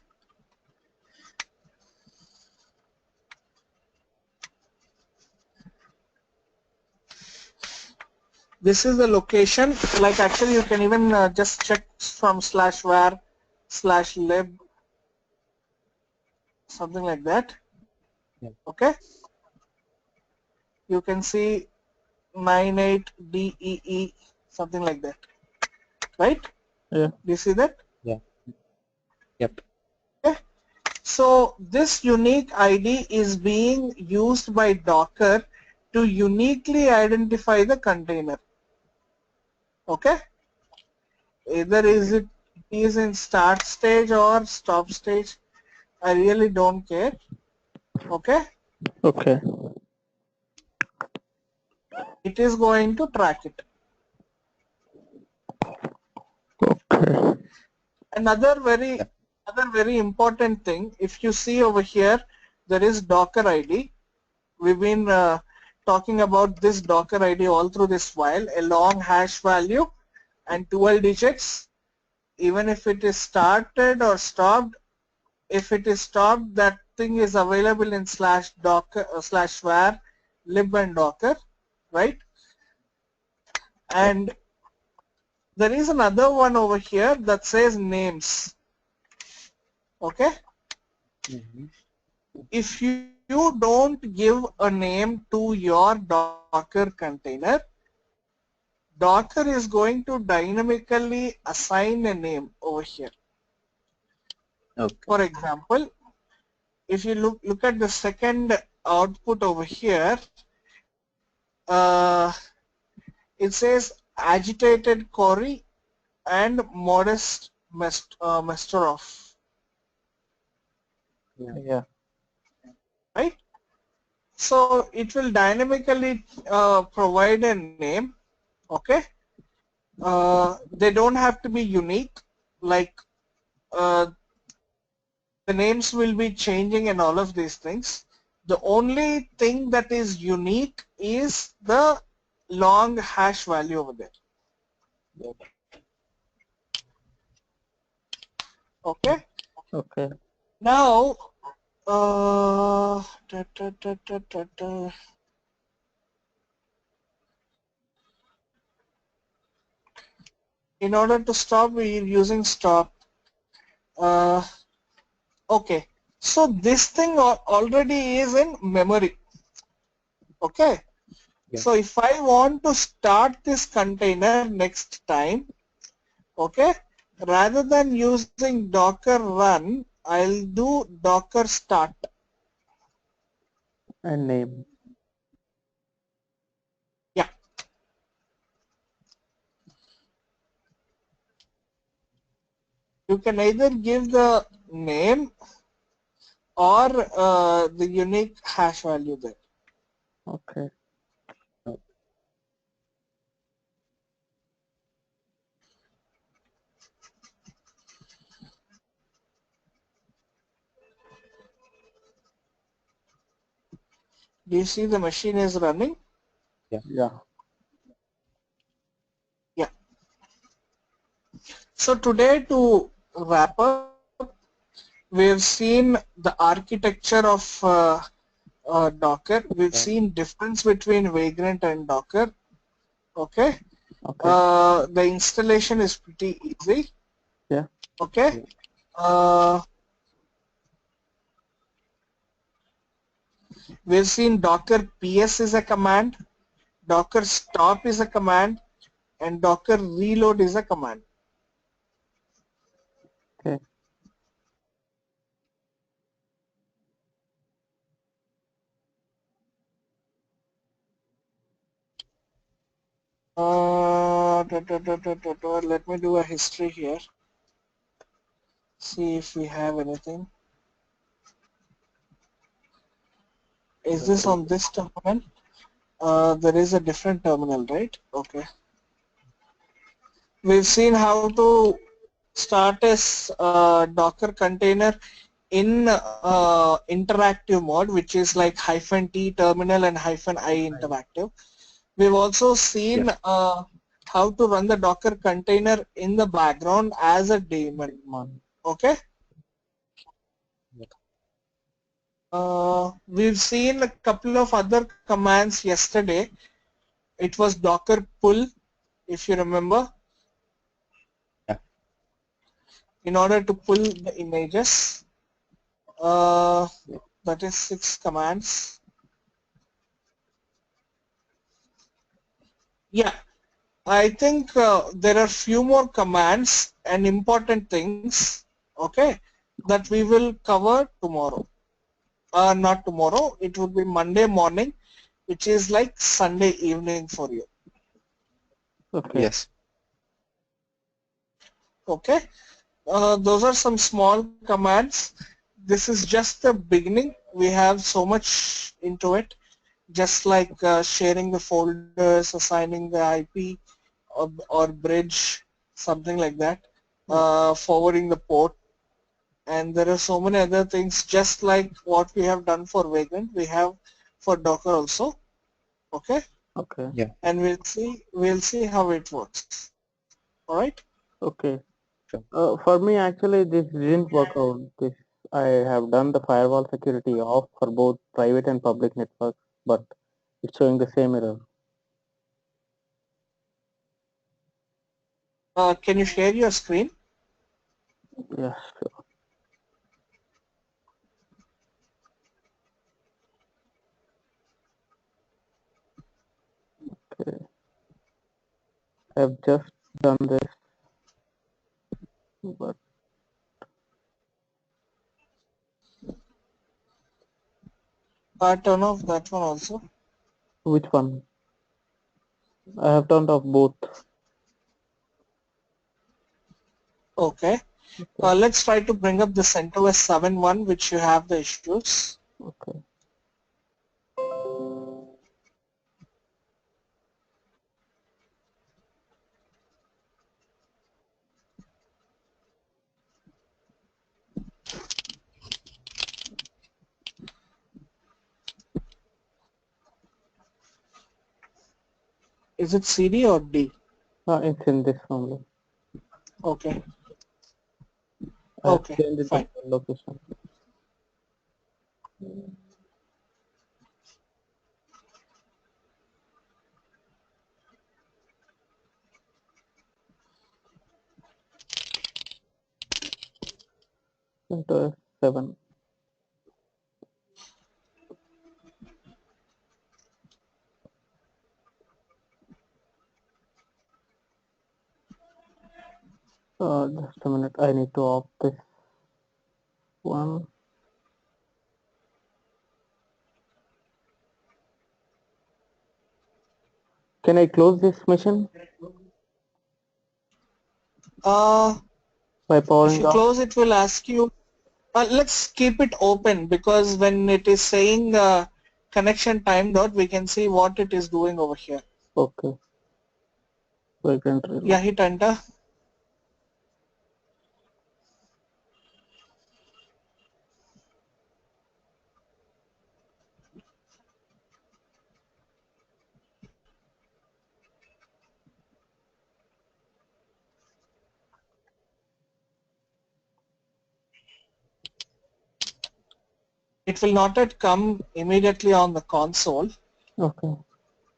This is the location. Like actually, you can even just check from /var/lib, something like that. Yeah. Okay. You can see 98DEE, something like that. Right? Yeah. Do you see that? Yeah. Yep. Okay. So this unique ID is being used by Docker to uniquely identify the container. Okay. Either it is in start stage or stop stage. I really don't care. Okay. Okay. It is going to track it. Okay. Another very important thing, if you see over here, there is Docker ID. We've been talking about this Docker ID all through this while, a long hash value and 12 digits. Even if it is started or stopped, if it is stopped, that thing is available in /docker /var lib and docker, right? And there is another one over here that says names. Okay. Mm-hmm. If you don't give a name to your Docker container, Docker is going to dynamically assign a name over here. Okay. For example, if you look at the second output over here, it says agitated Corey and Modest Masterov. Yeah. Right? So it will dynamically provide a name. Okay. They don't have to be unique. Like the names will be changing and all of these things. The only thing that is unique is the long hash value over there. Okay. Okay. Now, uh, da, da, da, da, da, da. In order to stop, we are using stop. Okay. So this thing already is in memory. Okay. Yeah. So if I want to start this container next time, okay, rather than using Docker run, I'll do Docker start. And name. Yeah. You can either give the name or the unique hash value there. Okay. Do you see the machine is running? Yeah. Yeah. So today, to wrap up, we have seen the architecture of Docker. We've seen difference between Vagrant and Docker. Okay. Okay. The installation is pretty easy. Yeah. Okay. We've seen Docker PS is a command, Docker stop is a command, and Docker reload is a command. Okay. Let me do a history here. See if we have anything. Is this on this terminal? There is a different terminal, right? Okay. We've seen how to start a Docker container in interactive mode, which is like -t terminal and -i interactive. We've also seen how to run the Docker container in the background as a daemon. Okay. We've seen a couple of other commands yesterday. It was Docker pull, if you remember, in order to pull the images. That is 6 commands. Yeah, I think there are few more commands and important things, okay, that we will cover tomorrow. Not tomorrow, it would be Monday morning, which is like Sunday evening for you. Okay. Yes. Okay, those are some small commands. This is just the beginning. We have so much into it, just like sharing the folders, assigning the IP or bridge, something like that, forwarding the port, and there are so many other things just like what we have done for Vagrant, we have for Docker also. Okay. Okay. Yeah. And we'll see how it works. All right. Okay. Sure. For me, actually, this didn't work out. This I have done the firewall security off for both private and public networks, but it's showing the same error. Can you share your screen? Yeah, sure. Okay. I've just done this, but Turn off that one also. which one? I have turned off both. Okay. Let's try to bring up the CentOS 7.1, which you have the issues. Okay. Is it CD or D? It's in this only. Okay. I have Okay, changed it fine. to location. Into 7. Just a minute. I need to off this one. Can I close this machine Uh, by if powering you off? close, it will ask you. Let's keep it open, because when it is saying connection timed out, we can see what it is doing over here. Okay. So I can Yeah, reload. hit enter. It will not yet come immediately on the console. Okay.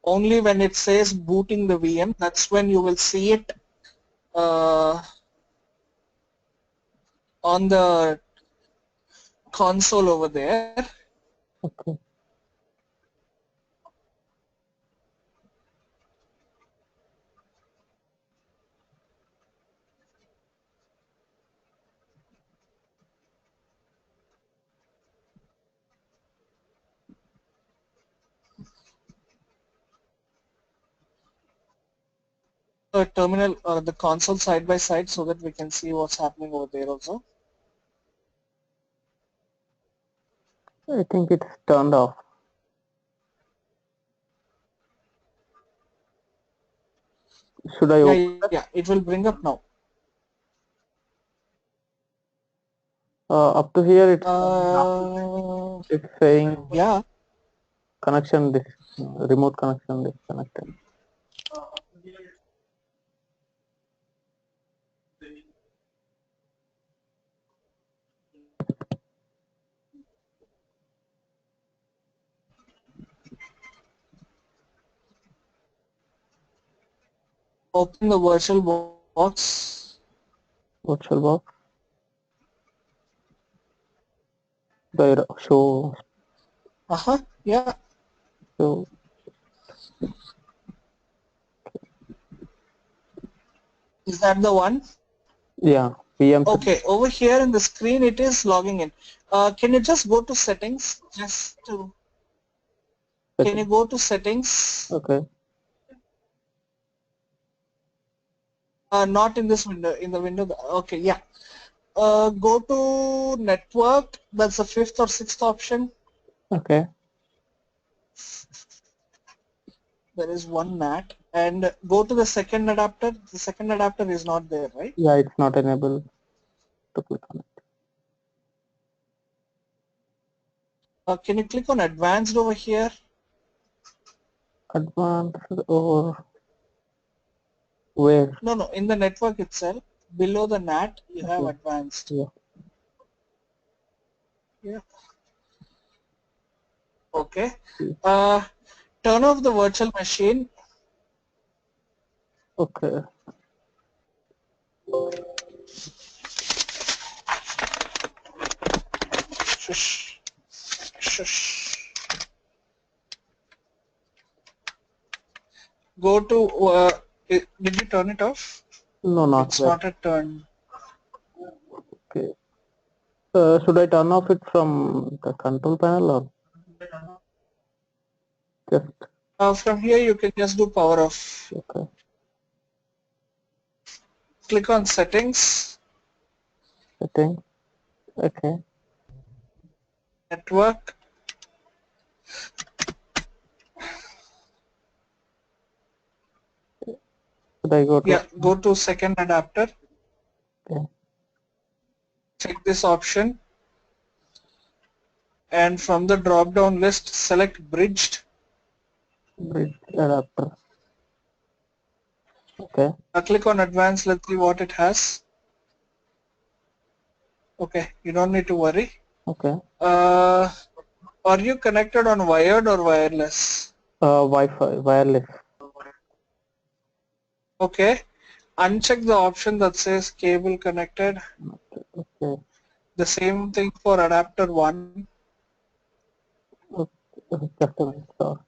Only when it says booting the VM, that's when you will see it on the console over there. Okay. The terminal or the console side by side, so that we can see what's happening over there also. I think it's turned off. Should I open Yeah, it will bring up now. up to here? It's saying Yeah. connection remote connection disconnected. Open the virtual box. Virtual box. The show. Yeah. So Is that the one? yeah, VM. Okay, over here in the screen it is logging in. Can you just go to settings? Can you go to settings? Okay. Not in this window, in the window. Okay, yeah. Go to network. That's the 5th or 6th option. Okay. There is one NAT, and go to the second adapter. The second adapter is not there, right? Yeah, it's not enabled to click on it. Can you click on advanced over here? Advanced or where? No, in the network itself, below the NAT, you have Okay. advanced. Yeah. Yeah. Okay. Turn off the virtual machine. Okay. Shush. Shush. Go to, did you turn it off? No, not It's yet. not a turn. Okay. Should I turn off it from the control panel or just? From here you can just do power off. Okay. Click on settings, Setting. Okay. network. Should I go to? Yeah, go to second adapter. Okay. Check this option. And from the drop down list, select bridged. Bridge adapter. Okay. Click on advanced. Let's see what it has. Okay, you don't need to worry. Okay. Are you connected on wired or wireless? Wi-Fi, wireless. Okay, uncheck the option that says cable connected. Okay. The same thing for adapter 1. Okay. Just a minute. Sorry.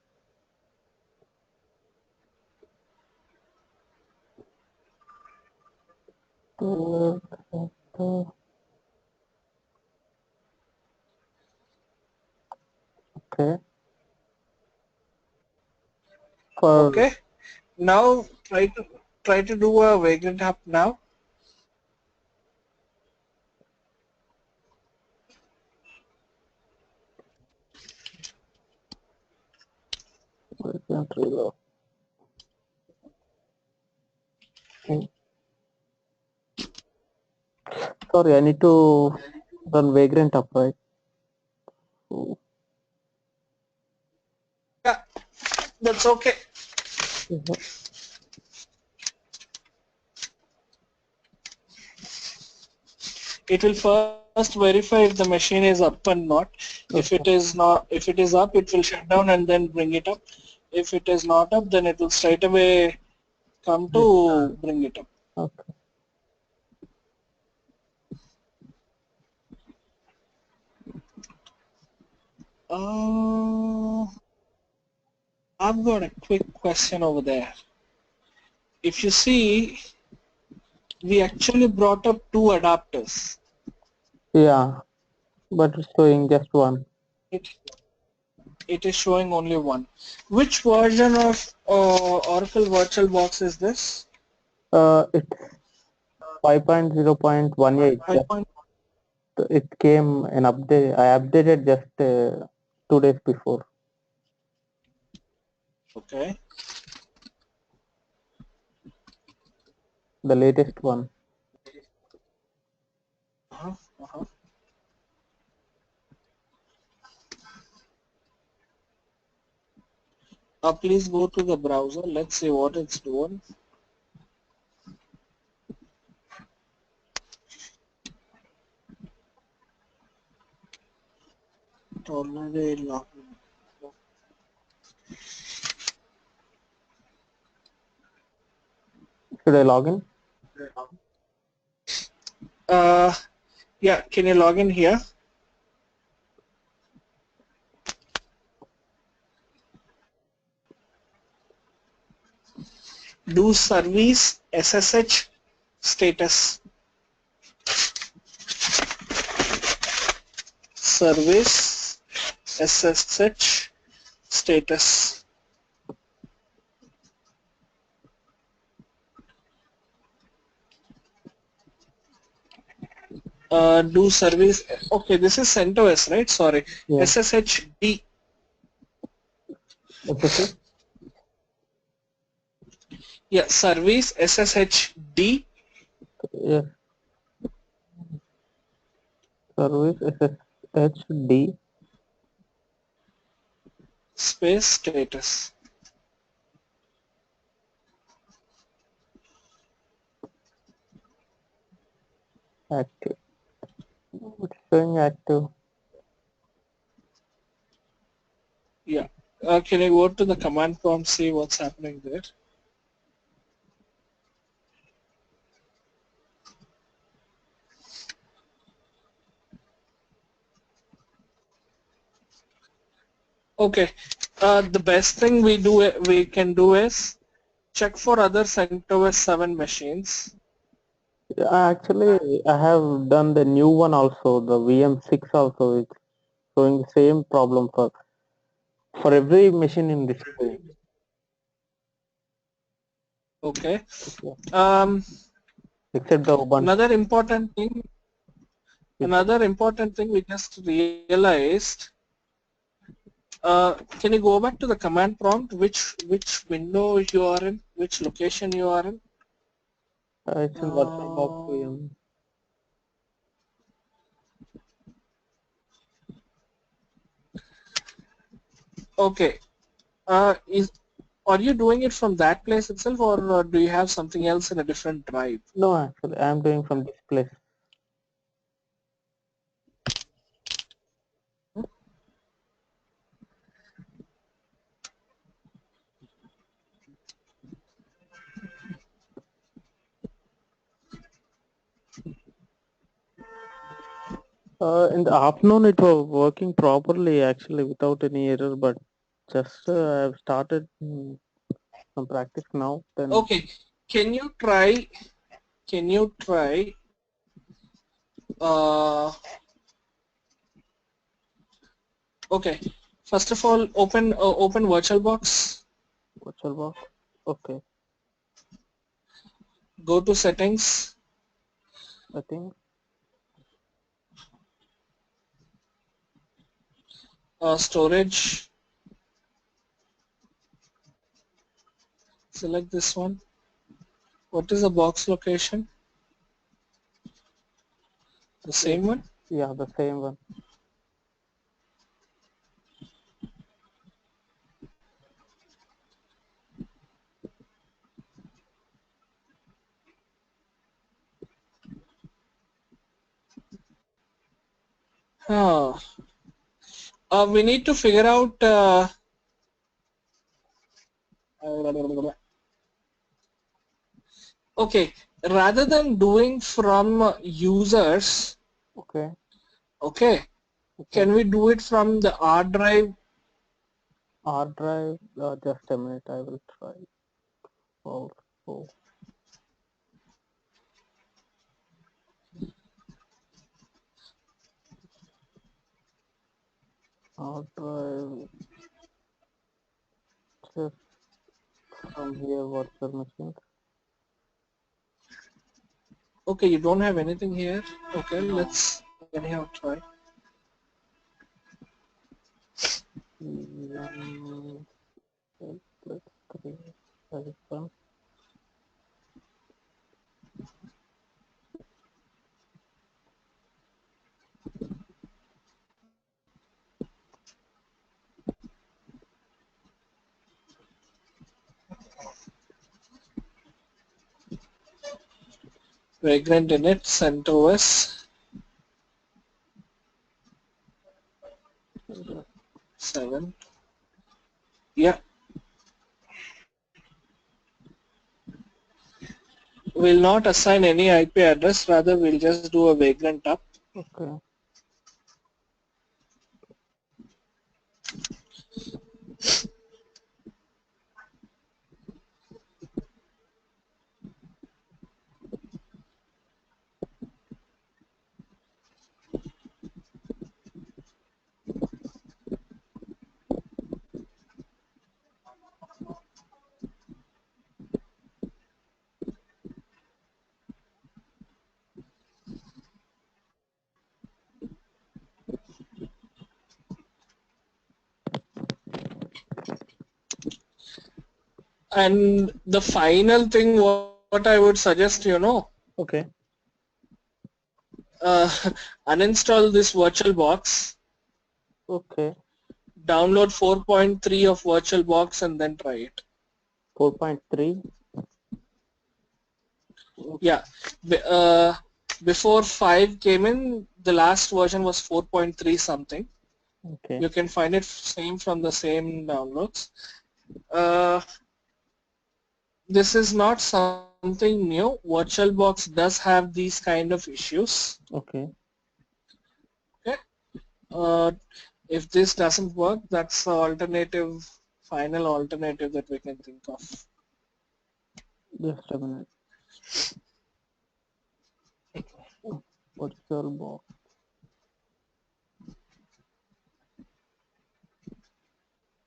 Okay. For Okay, now try to do a Vagrant app now. Vagrant reload. Okay. Sorry, I need to run Vagrant up, right? Yeah, that's okay. Mhm. It will first verify if the machine is up and not. If Okay. it is not, if it is up, it will shut down and then bring it up. If it is not up, then it will straight away come to bring it up. Okay. Uh, I've got a quick question over there. If you see, we actually brought up 2 adapters. Yeah, but it's showing just one. It, it is showing only one. Which version of Oracle VirtualBox is this? It's 5.0.18. I Just point. it came an update. I updated just 2 days before. Okay. The latest one. Uh-huh, uh-huh. Please go to the browser. Let's see what it's doing. Already logged in. Should I log in? Uh, yeah, can you log in here? Do service SSH status. Service SSH status. Do service. Okay, this is CentOS, right? Sorry. Yeah. SSHD. SSH? Yeah, service SSHD Yes. Service SSHD. space status. Active. It's showing active. Yeah. Can you go to the command prompt, see what's happening there? Okay. The best thing we can do is check for other CentOS 7 machines. Actually, I have done the new one also, the VM6 also. It's showing the same problem for every machine in display. Okay. Yeah. Another Except the Ubuntu. important thing. Another important thing we just realized. Can you go back to the command prompt? Which window you are in? Which location you are in? It's in VirtualBox VM. Okay. Is are you doing it from that place itself, or do you have something else in a different drive? No, actually, I'm doing from this place. In the afternoon, it was working properly actually without any error, but just I've started some practice now. Then Okay, can you try? Can you try? Uh, okay. First of all, open VirtualBox. VirtualBox. Okay, Go to settings. I think. Storage. Select this one. What is the box location? The same one? Yeah, the same one. Huh. We need to figure out. Okay, rather than doing from users, Okay, okay, okay. can we do it from the R drive? R drive. Just a minute, I will try. Also, R drive. Just from here, virtual machine. Okay, you don't have anything here. Okay, No. let's anyhow try. Let's create this one. Vagrant init CentOS 7. Yeah, we'll not assign any IP address. Rather, we'll just do a vagrant up. Okay. And the final thing, what I would suggest, Okay. uh, uninstall this VirtualBox, Okay. download 4.3 of VirtualBox, and then try it. 4.3. Yeah, before 5 came in, the last version was 4.3 something. Okay. You can find it same from the same downloads. Uh, this is not something new. VirtualBox does have these kind of issues. Okay. Okay. If this doesn't work, that's the alternative, final alternative that we can think of. Just a minute. VirtualBox.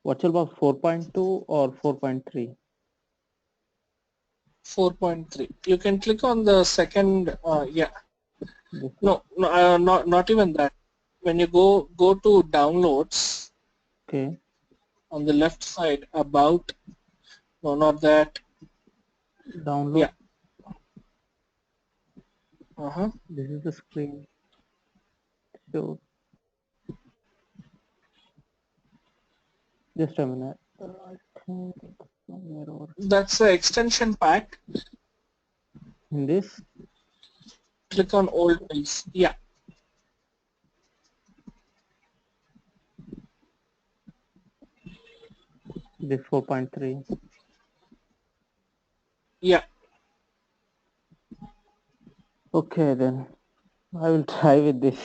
VirtualBox 4.2 or 4.3? 4.3. You can click on the second. Yeah. This one. No, no, not even that. When you go to downloads Okay. on the left side, about, no, not that. Download. Yeah. This is the screen. Sure. Just a minute. I think it's somewhere over That's the extension pack. in this. Click on old piece. Yeah. This 4.3. Yeah. Okay, then I will try with this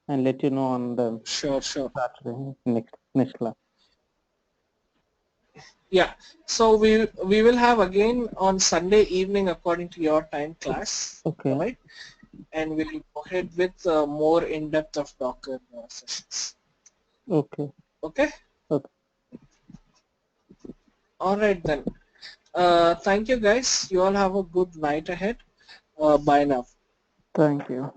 and let you know on the Sure. Saturday next class. Yeah. So we will have again on Sunday evening according to your time class. Okay. Alright. And we'll go ahead with more in-depth of Docker sessions. Okay. Okay. Okay. Alright then. Thank you guys. You all have a good night ahead. Bye now. Thank you.